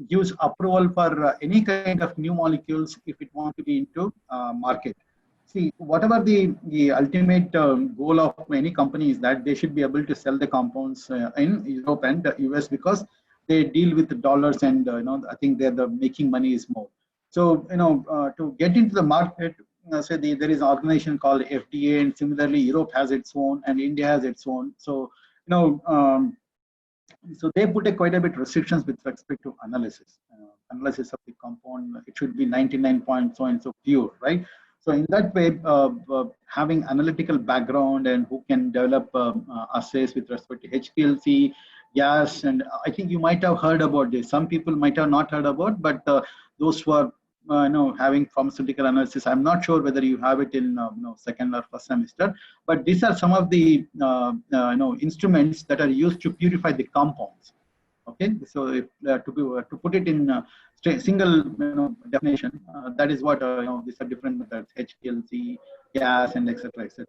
gives approval for any kind of new molecules if it want to be into market. See, whatever the ultimate goal of any company is that they should be able to sell the compounds in Europe and the US because they deal with dollars and I think they're the making money is more. So to get into the market, say there is an organization called FDA, and similarly Europe has its own and India has its own. So so they put quite a bit restrictions with respect to analysis. Analysis of the compound, it should be 99 point so and so pure, right? So in that way, having analytical background and who can develop assays with respect to HPLC, gas, and I think you might have heard about this. Some people might have not heard about, but those who are having pharmaceutical analysis, I'm not sure whether you have it in second or first semester, but these are some of the instruments that are used to purify the compounds. Okay, so if, to put it in single definition, that is what these are different methods: HPLC, gas, and etc. etc.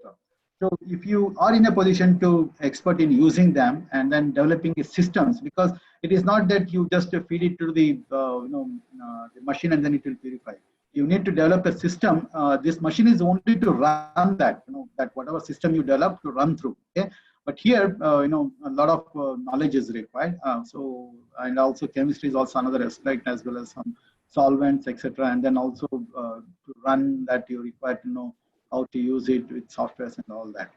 So if you are in a position to expert in using them and then developing systems, because it is not that you just feed it to the the machine and then it will purify. You need to develop a system. This machine is only to run that that whatever system you develop to run through. Okay, but here a lot of knowledge is required. So and also chemistry is also another aspect, as well as some solvents, etc. And then also to run that you require to know how to use it with softwares and all that.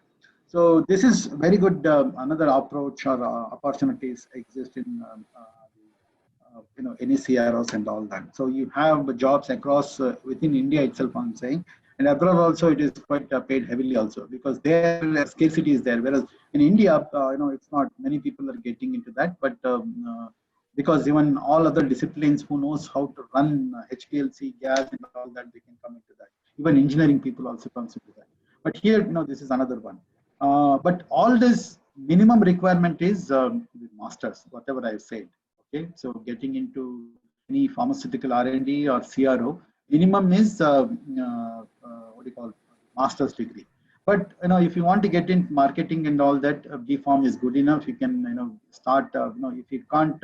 So this is very good. Another approach or opportunities exist in any CROs and all that. So you have jobs across within India itself, I'm saying, and abroad also it is quite paid heavily also, because their scarcity is there. Whereas in India, it's not many people are getting into that, but because even all other disciplines who knows how to run HPLC, gas, and all that, they can come into that. Even engineering people also comes into that. But here, this is another one. But all this minimum requirement is the masters, whatever I've said. Okay, so getting into any pharmaceutical R&D or CRO, minimum is what do you call master's degree. But if you want to get into marketing and all that, B.Pharm is good enough. You can start. If you can't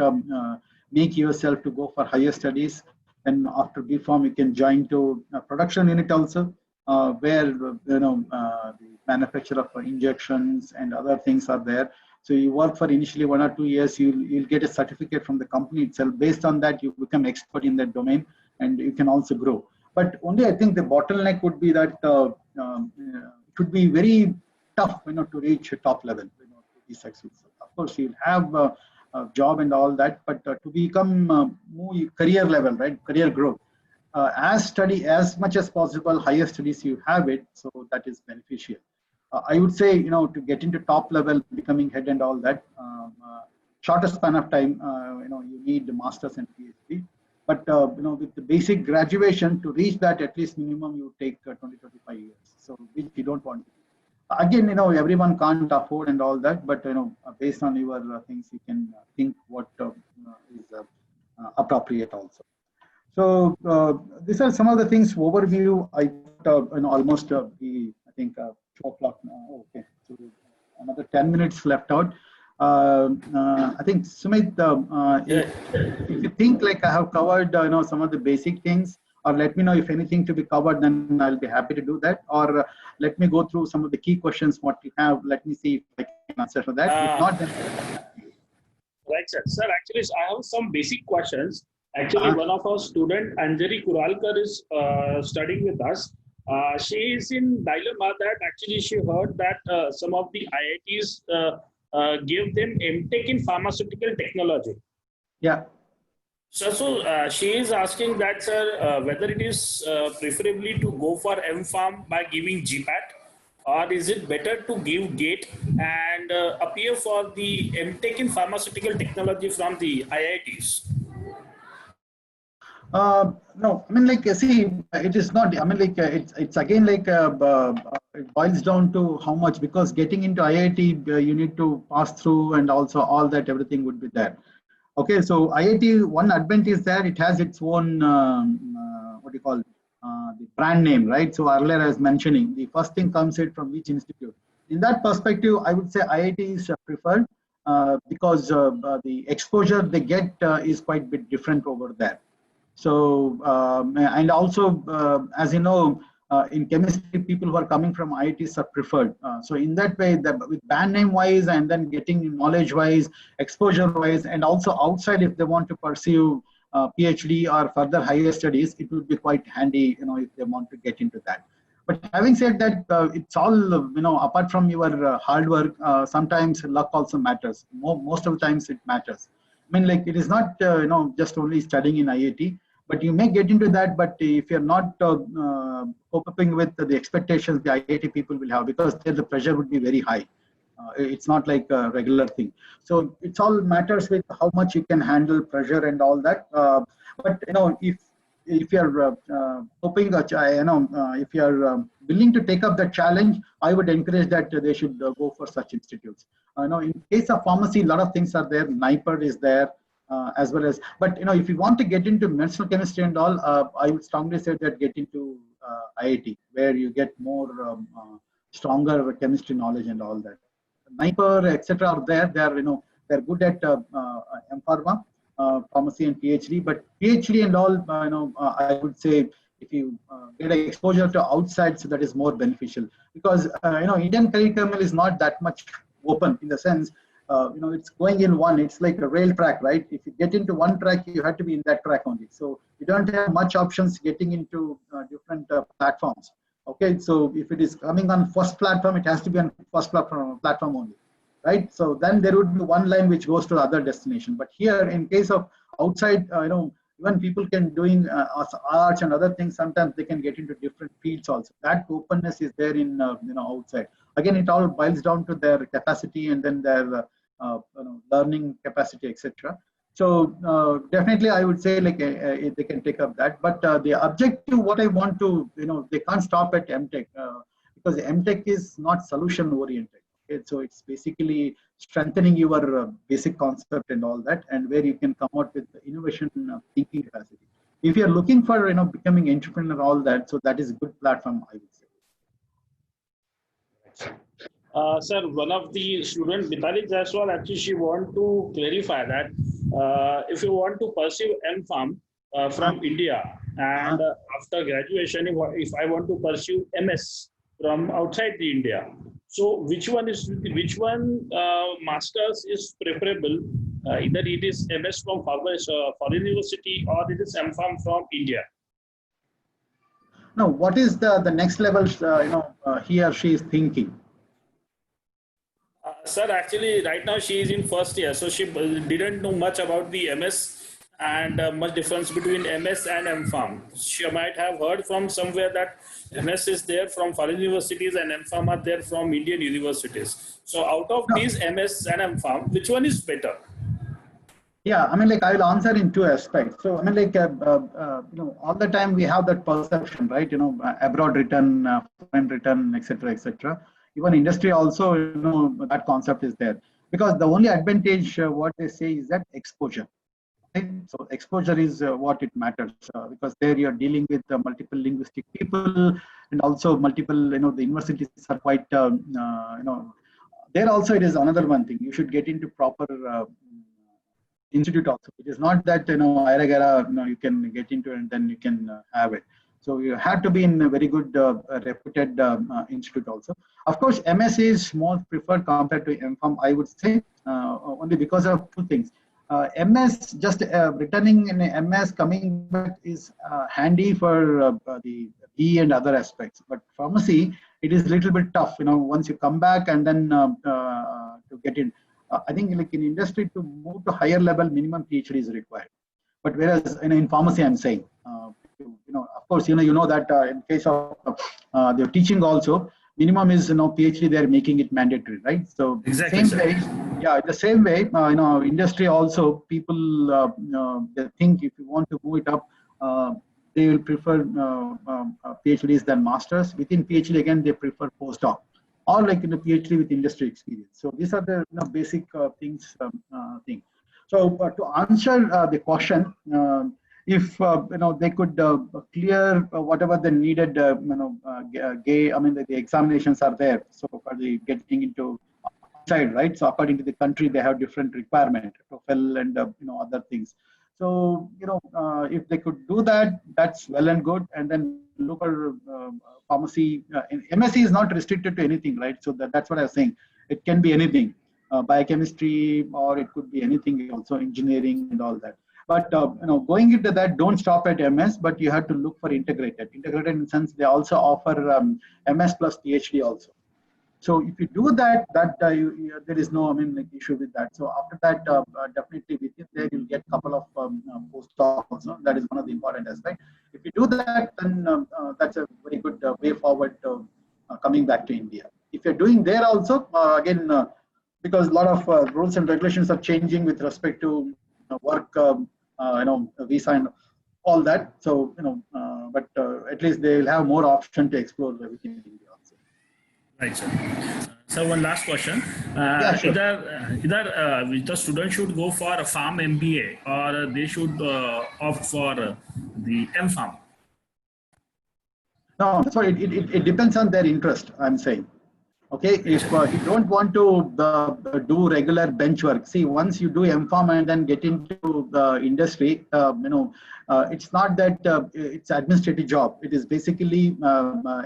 make yourself to go for higher studies, then after B.Pharm you can join to a production unit also, where the manufacture of injections and other things are there. So you work for initially 1 or 2 years. You'll get a certificate from the company itself. Based on that, you become expert in that domain, and you can also grow. But only I think the bottleneck would be that it would be very tough, to reach top level, to be successful. Of course, you'll have a job and all that, but to become more career level, right, career growth, study as much as possible, higher studies you have it, so that is beneficial. I would say, to get into top level, becoming head and all that, shorter span of time, you need the masters and PhD. But with the basic graduation, to reach that, at least minimum you take 20-25 years. So which you don't want to do. Again, everyone can't afford and all that, but based on your things, you can think what is appropriate also. So these are some of the things overview. I almost I think 2 o'clock now. Okay, so another 10 minutes left out. I think Sumit, if you think like I have covered some of the basic things, or let me know if anything to be covered, then I'll be happy to do that. Or let me go through some of the key questions what you have. Let me see if I can answer for that. If not, then right, sir. Sir, actually, I have some basic questions. Actually, one of our student, Anjali Kuralkar, is studying with us. She is in dilemma that actually she heard that some of the IITs give them MTech in pharmaceutical technology. yeah. So she is asking that, sir, whether it is preferably to go for M-Pharm by giving GPAT, or is it better to give GATE and appear for the MTech in pharmaceutical technology from the IITs? No, I mean, like, see, it is not. I mean, like, it's again like it boils down to how much, because getting into IIT, you need to pass through, and also all that everything would be there. Okay, so IIT, one advantage there, it has its own what do you call the brand name, right? So earlier I was mentioning the first thing comes in from which institute. In that perspective, I would say IIT is preferred because the exposure they get is quite bit different over there. So, and also, as you know, in chemistry, people who are coming from IITs are preferred. So in that way, with band name wise and then getting knowledge wise, exposure wise, and also outside, if they want to pursue PhD or further higher studies, it will be quite handy, if they want to get into that. But having said that, it's all, apart from your hard work, sometimes luck also matters. Most of the times it matters. I mean, like, it is not, just only studying in IIT, but you may get into that. But if you're not coping with the expectations the IIT people will have, because there the pressure would be very high. It's not like a regular thing. So it's all matters with how much you can handle pressure and all that. But if you're hoping, if you're willing to take up the challenge, I would encourage that they should go for such institutes. In case of pharmacy, a lot of things are there. NIPER is there, as well as. But if you want to get into medicinal chemistry and all, I would strongly say that get into IIT, where you get more stronger chemistry knowledge and all that. NIPER, etc. are there. They're good at M-Pharma. Pharmacy and PhD, but PhD and all, I would say if you get exposure to outside, so that is more beneficial, because Indian curriculum is not that much open in the sense, it's going in one. It's like a rail track, right? If you get into one track, you have to be in that track only. So you don't have much options getting into different platforms. Okay, so if it is coming on first platform, it has to be on first platform only. Right, so then there would be one line which goes to the other destination. But here, in case of outside, even people can doing arts and other things. Sometimes they can get into different fields also. That openness is there in outside. Again, it all boils down to their capacity and then their learning capacity, etc. So definitely, I would say like they can take up that. But the objective, what I want to, they can't stop at MTech because MTech is not solution oriented. Okay, so it's basically strengthening your basic concept and all that, and where you can come out with innovation thinking capacity. If you're looking for becoming entrepreneur, all that, so that is a good platform, I would say. Sir, one of the students, Mitali Jaiswal, actually she want to clarify that if you want to pursue M-Pharm from India, and after graduation, if I want to pursue MS from outside the India, so which one masters is preferable? Either it is MS from foreign university or it is M-Pharm from India. No, what is the next level? He or she is thinking. Sir, actually, right now she is in first year, so she didn't know much about the MS and much difference between MS and M-Pharm. She might have heard from somewhere that MS is there from foreign universities and M-Pharm are there from Indian universities. So out of these MS and M-Pharm, which one is better? Yeah, I mean, like, I will answer in two aspects. So, I mean, like, all the time we have that perception, right? Abroad written, foreign written, etc., etc. Even industry also, that concept is there, because the only advantage what they say is that exposure. Right? So exposure is what it matters, because there you are dealing with multiple linguistic people, and also multiple, the universities are quite, there also it is another one thing. You should get into proper institute also. It is not that, you can get into it and then you can have it. So you have to be in a very good reputed institute also. Of course, MS is more preferred compared to M-Pharm, I would say, only because of two things. MS, just returning in MS, coming back is handy for the B and other aspects. But pharmacy, it is a little bit tough, once you come back and then to get in. I think like in industry, to move to higher level, minimum PhD is required. But whereas in pharmacy, I'm saying, of course, you know that in case of the teaching also, minimum is PhD. They are making it mandatory, right? So Exactly, same sir. way, yeah, the same way, industry also, people they think if you want to move it up, they will prefer PhDs than masters. Within PhD again, they prefer postdoc or like in a PhD with industry experience. So these are the basic things. So to answer the question, if they could clear whatever the needed the examinations are there. So for the getting into outside, right? So according to the country, they have different requirement, TOEFL and other things. So if they could do that, that's well and good. And then look for pharmacy. MSc is not restricted to anything, right? So that's what I was saying. It can be anything, biochemistry, or it could be anything, also engineering and all that. But going into that, don't stop at MS, but you have to look for integrated. Integrated in the sense they also offer MS plus PhD also. So if you do that, there is no issue with that. So after that, definitely with it, there you'll get a couple of postdocs also. That is one of the important aspects. If you do that, then that's a very good way forward to coming back to India. If you're doing there also, again, because a lot of rules and regulations are changing with respect to work, visa and all that. So but at least they will have more option to explore within India also. Right, sir. So one last question. Yeah, sure. Either the student should go for a Pharm MBA or they should opt for the M.Pharm. No, so it depends on their interest, I'm saying. Okay, if you don't want to do regular bench work, see, once you do M.Pharm and then get into the industry, it's not that it's administrative job. It is basically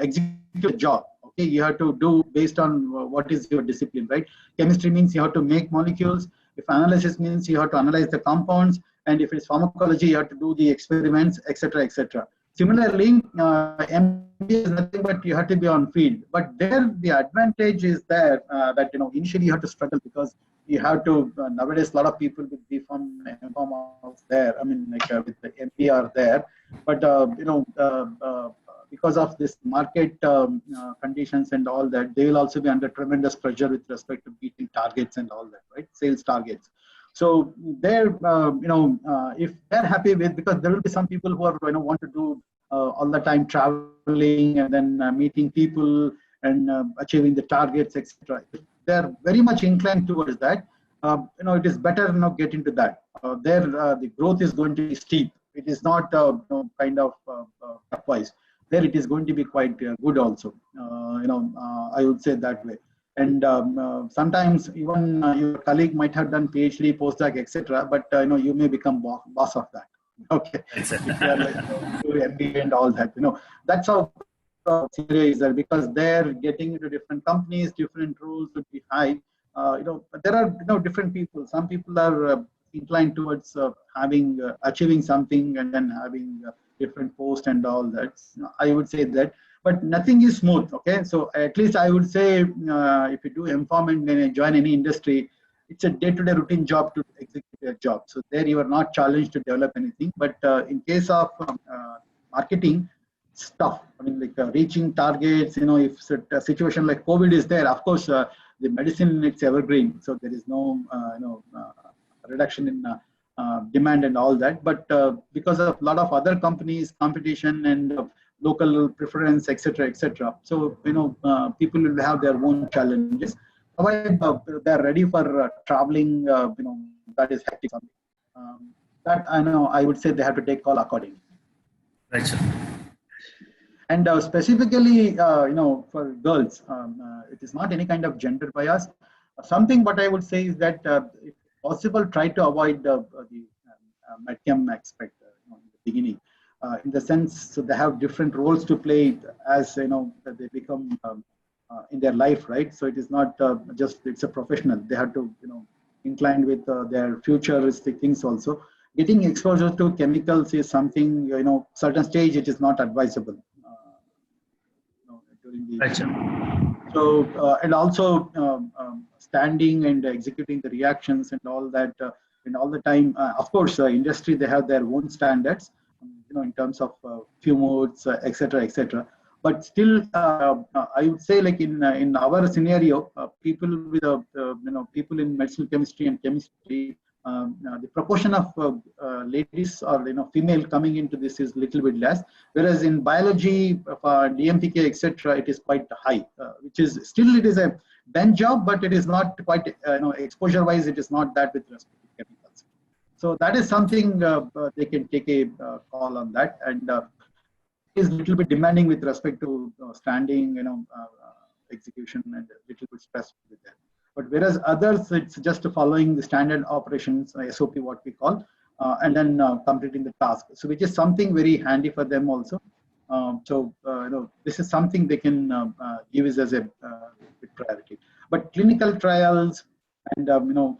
executive job. Okay, you have to do based on what is your discipline, right? Chemistry means you have to make molecules. If analysis means you have to analyze the compounds, and if it's pharmacology, you have to do the experiments, etc., etc. Similarly, MBA is nothing but you have to be on field. But there, the advantage is there that initially you have to struggle because you have to nowadays a lot of people with B.Pharm, M.Pharm are there. With the MBA are there, but because of this market conditions and all that, they will also be under tremendous pressure with respect to beating targets and all that, right? Sales targets. So they're, if they're happy with, because there will be some people who are, want to do all the time traveling and then meeting people and achieving the targets, etc. They're very much inclined towards that. It is better get into that. There, the growth is going to be steep. It is not kind of stepwise. There, it is going to be quite good also. I would say that way. And sometimes even your colleague might have done PhD, postdoc, etc. But you may become boss of that. Okay, if you are like do MBA and all that. That's how scenario is there, because they're getting into different companies, different rules would be high. There are different people. Some people are inclined towards achieving something and then having different post and all that. I would say that. But nothing is smooth, okay? So at least I would say if you do M.Pharm and then join any industry, it's a day-to-day routine job to execute your job. So there you are not challenged to develop anything. But in case of marketing, it's tough. Reaching targets, if a situation like COVID is there, of course, the medicine, it's evergreen. So there is no, reduction in demand and all that. But because of a lot of other companies, competition and local preference, etc., etc. So people will have their own challenges. However, they're ready for traveling. That is hectic. That I would say they have to take call accordingly. Right, sir. And specifically, for girls, it is not any kind of gender bias. Something what I would say is that if possible, try to avoid the medchem aspect in the beginning. In the sense, so they have different roles to play as that they become in their life, right? So it is not just it's a professional. They have to incline with their futuristic things also. Getting exposure to chemicals is something certain stage it is not advisable during the. Right, sir. So and also standing and executing the reactions and all that. and all the time, of course, industry, they have their own standards, in terms of few modes, etc., etc. But still, I would say, like in our scenario, people with people in medicinal chemistry and chemistry, the proportion of ladies or female coming into this is little bit less, whereas in biology, DMPK, etc., it is quite high, which is still, it is a bench job, but it is not quite, exposure wise, it is not that with respect to chemicals. So that is something they can take a call on that, and is a little bit demanding with respect to standing, execution, and a little bit stressful with that. But whereas others, it's just following the standard operations, SOP, what we call, and then completing the task. So which is something very handy for them also. This is something they can give us as a big priority. But clinical trials and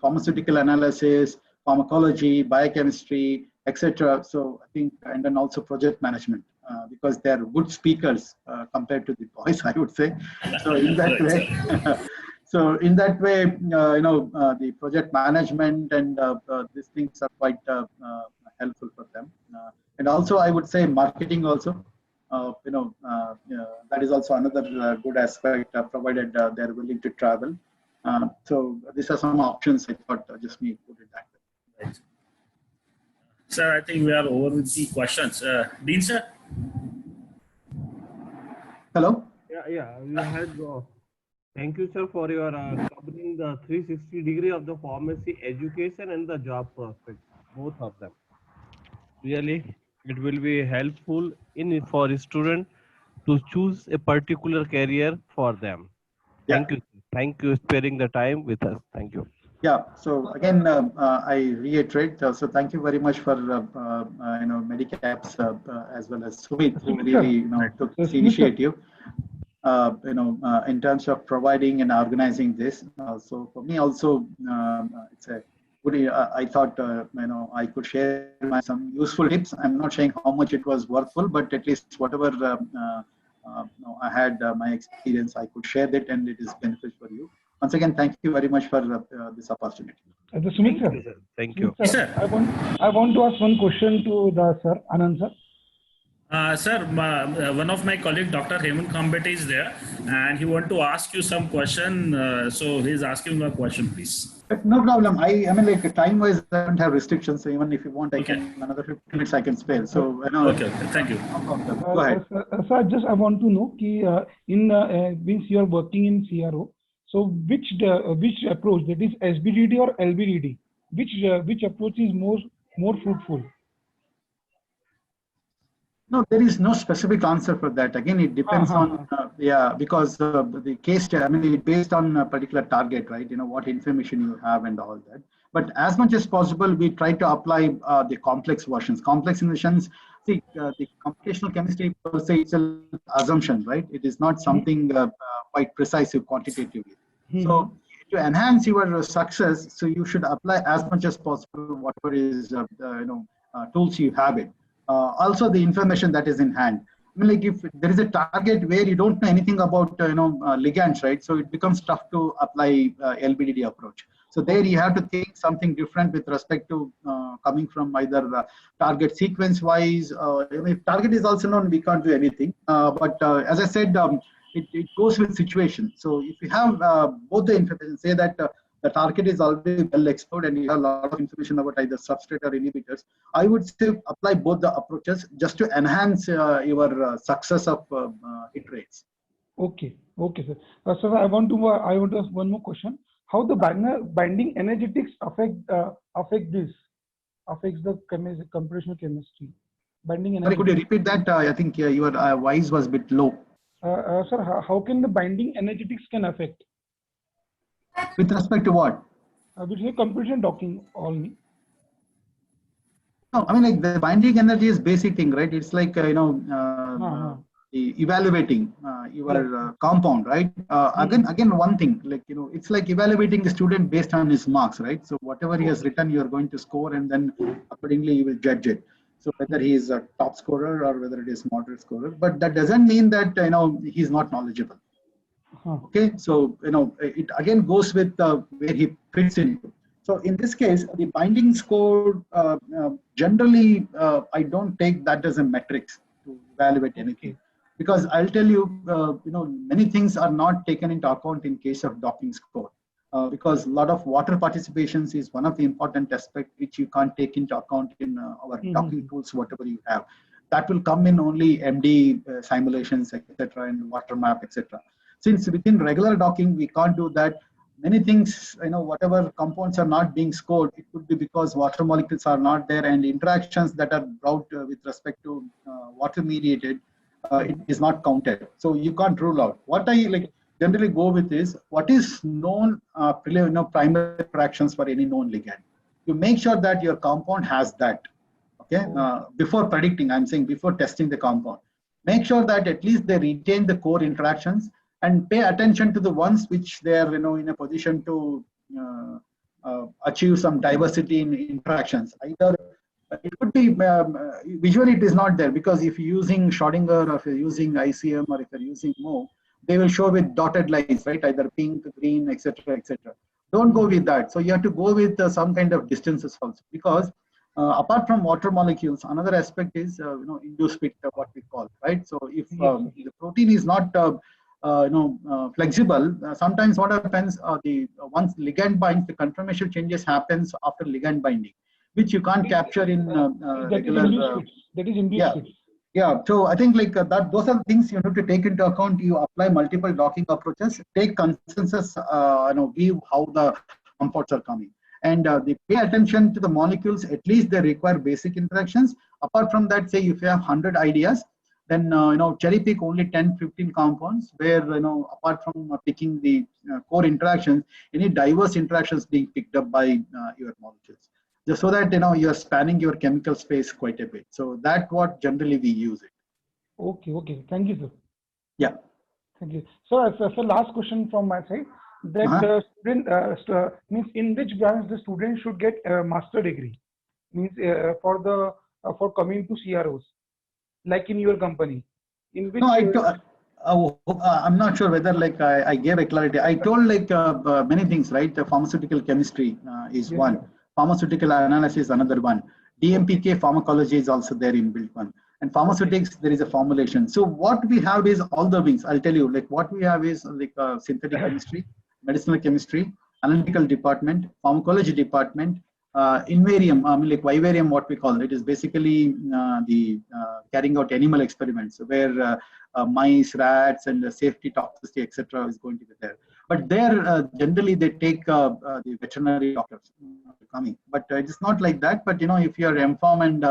pharmaceutical analysis, pharmacology, biochemistry, etc. So I think, and then also project management, because they are good speakers compared to the boys, I would say. So in that way. So in that way, the project management and these things are quite helpful for them. And also, I would say marketing also. That is also another good aspect, provided they are willing to travel. So these are some options. I thought just me put it that way. Right. Sir, I think we are over with the questions. Dean, sir? Hello? Yeah, we had. Thank you, sir, for your covering the 360-degree of the pharmacy education and the job prospects, both of them. Really, it will be helpful for a student to choose a particular career for them. Yeah. Thank you. Thank you for sparing the time with us. Thank you. Yeah. So again, I reiterate. So thank you very much for Medicaps as well as Sumit, who really took this initiative. In terms of providing and organizing this. So for me also, it's a good. I thought I could share some useful tips. I'm not saying how much it was worthful, but at least whatever I had my experience, I could share that, and it is beneficial for you. Once again, thank you very much for this opportunity. Sumit sir. Thank you. Yes, sir. I want to ask one question to the sir, Anand sir. Sir, one of my colleague, Dr. Hemant Khambete, is there, and he want to ask you some question. So he's asking a question, please. No problem. I mean, like time-wise, I don't have restrictions. So even if you want, I Okay. can another 15 minutes I can spare. So Okay. Thank you. no problem. Go ahead. Sir, just I want to know, means you are working in CRO. So which approach, that is SBDD or LBDD, which approach is more fruitful? No, there is no specific answer for that. Again, it depends on, because the case, I mean, it's based on a particular target, right? What information you have and all that. But as much as possible, we try to apply the complex versions. Complex in the sense, see, the computational chemistry per se, it's an assumption, right? It is not something quite precise quantitatively. So to enhance your success, so you should apply as much as possible whatever is, tools you have it. Also the information that is in hand. I mean, like if there is a target where you don't know anything about ligands, right? So it becomes tough to apply LBDD approach. So there you have to think something different with respect to coming from either target sequence wise. If target is also known, we can't do anything. But as I said, it goes with situation. So if you have both the information, say that the target is already well explored and you have a lot of information about either substrate or inhibitors, I would still apply both the approaches just to enhance your success of hit rates. Okay, sir. Sir, I want to ask one more question. How the binding energetics affects the computational chemistry? Binding energetics. Sorry, could you repeat that? I think your voice was a bit low. Sir, how can the binding energetics can affect? With respect to what? Which is computation docking only. No, I mean, like the binding energy is basic thing, right? It's like evaluating your compound, right? Again, one thing, like it's like evaluating the student based on his marks, right? So whatever he has written, you are going to score, and then accordingly you will judge it. So whether he is a top scorer or whether it is moderate scorer, but that doesn't mean that he's not knowledgeable. Okay, so it again goes with where he fits into. So in this case, the binding score, generally, I don't take that as a metrics to evaluate anything. Because I'll tell you, many things are not taken into account in case of docking score. Because a lot of water participations is one of the important aspects which you can't take into account in our docking tools, whatever you have. That will come in only MD simulations, etc., and water map, etc. Since within regular docking, we can't do that. Many things, whatever compounds are not being scored, it could be because water molecules are not there, and interactions that are brought with respect to water mediated, it is not counted. So you can't rule out. What I generally go with is what is known primary interactions for any known ligand. You make sure that your compound has that. Okay, before predicting, I'm saying before testing the compound, make sure that at least they retain the core interactions and pay attention to the ones which they are in a position to achieve some diversity in interactions. Either it could be visually it is not there, because if you're using Schrodinger, or if you're using ICM, or if you're using Mo, they will show with dotted lines, right? Either pink, green, etc., etc. Don't go with that. So you have to go with some kind of distances also, because apart from water molecules, another aspect is induced fit, what we call, right? So if the protein is not flexible, sometimes what happens, once ligand binds, the conformational changes happens after ligand binding, which you can't capture in regular. That is induced fits. Yeah, so I think that those are things you need to take into account. You apply multiple docking approaches, take consensus, view how the compounds are coming, and they pay attention to the molecules. At least they require basic interactions. Apart from that, say if you have 100 ideas, then cherry pick only 10-15 compounds where apart from picking the core interactions, any diverse interactions being picked up by your molecules, just so that you're spanning your chemical space quite a bit. So that's what generally we use it. Okay. Thank you, sir. Yeah. Thank you. So last question from my side. That the student means in which branch the student should get a master degree, means for coming to CROs, like in your company. In which? No, I'm not sure whether I gave a clarity. I told many things, right? The pharmaceutical chemistry is one. Sir. Pharmaceutical analysis is another one. DMPK pharmacology is also there in built one. And pharmaceutics, there is a formulation. So what we have is all the wings. I'll tell you, what we have is synthetic chemistry, medicinal chemistry, analytical department, pharmacology department, invarium, vivarium, what we call it is basically the carrying out animal experiments where mice, rats, and safety, toxicity, etc. is going to be there. But there, generally, they take the veterinary doctors coming. But it is not like that. But if you are MPharm and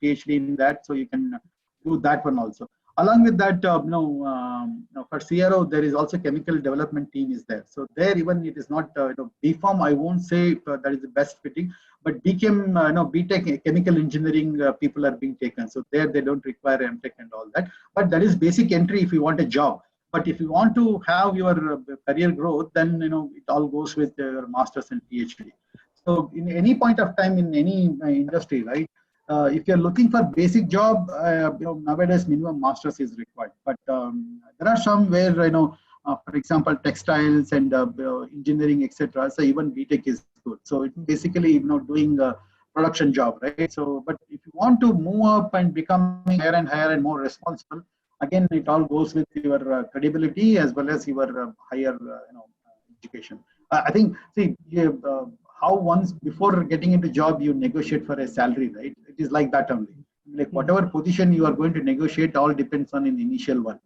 PhD in that, so you can do that one also. Along with that, for CRO, there is also chemical development team is there. So there, even it is not BPharm, I won't say that is the best fitting, but BChem, BTech, chemical engineering people are being taken. So there, they don't require MTech and all that. But that is basic entry if you want a job. But if you want to have your career growth, then it all goes with your masters and PhD. So in any point of time in any industry, right? If you're looking for basic job, nowadays minimum masters is required. But there are some where for example, textiles and engineering, etc. So even BTech is good. So it's basically doing a production job, right? So, but if you want to move up and become higher and higher and more responsible, again, it all goes with your credibility as well as your higher education. I think, see, how once before getting into job you negotiate for a salary, right? It is like that only. Like whatever position you are going to negotiate, all depends on an initial one.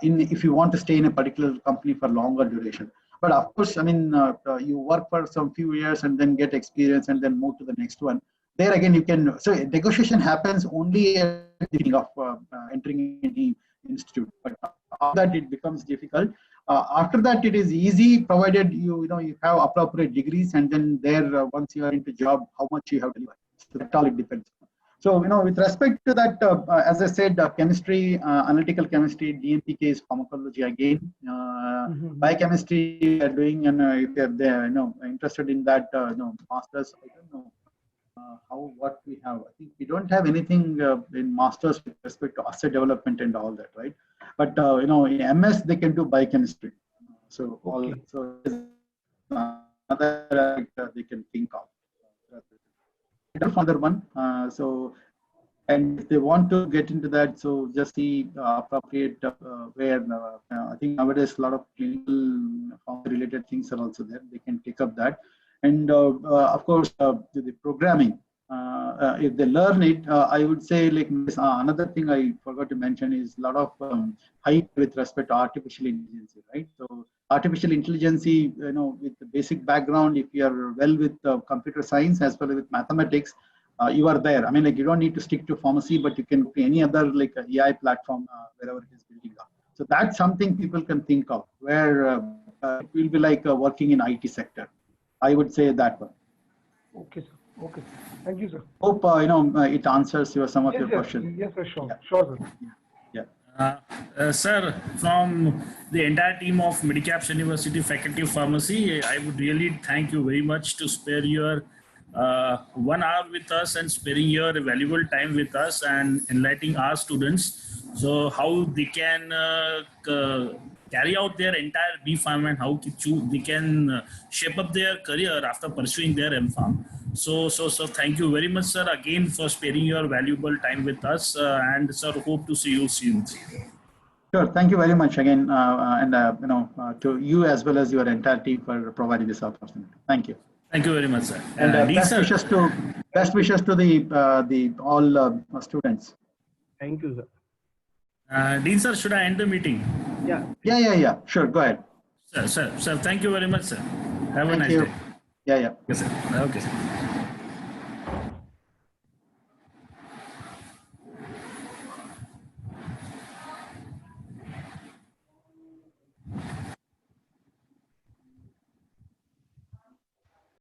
If you want to stay in a particular company for longer duration. But of course, I mean, you work for some few years and then get experience and then move to the next one. There again, you can. So negotiation happens only at the beginning of entering any institute. But after that, it becomes difficult. After that, it is easy, provided you have appropriate degrees, and then there once you are into job, how much you have to deliver. So that all it depends. So with respect to that, as I said, chemistry, analytical chemistry, DMPK is pharmacology again. Biochemistry we are doing, and if they're interested in that, masters. I don't know what we have. I think we don't have anything in masters with respect to asset development and all that, right? But in MS they can do biochemistry. So Okay. another they can think of. Another one. And if they want to get into that, so just see appropriate where I think nowadays a lot of clinical related things are also there. They can pick up that, and of course the programming. If they learn it, I would say like another thing I forgot to mention is a lot of hype with respect to artificial intelligence, right? So artificial intelligence, with the basic background, if you are well with computer science as well as with mathematics, you are there. I mean, like you don't need to stick to pharmacy, but you can any other like AI platform wherever it is building up. So that's something people can think of where it will be like working in IT sector. I would say that one. Okay, sir. Okay. Thank you, sir. Hope it answers some of your questions. Yes, sir. Sure. Yeah. Sure, sir. Yeah. Sir, from the entire team of Medicaps University Faculty of Pharmacy, I would really thank you very much to spare your 1 hour with us and sparing your valuable time with us and enlightening our students. So how they can carry out their entire B.Pharm and how they can shape up their career after pursuing their M.Pharm. So thank you very much, sir, again for sparing your valuable time with us. And sir, hope to see you soon. Sure. Thank you very much again, and to you as well as your entire team for providing this opportunity. Thank you. Thank you very much, sir. And best wishes to the all students. Thank you, sir. Dean, sir, should I end the meeting? Yeah. Sure. Go ahead. Sir, thank you very much, sir. Have a nice you. day. Yeah. Yes, sir. Okay, sir.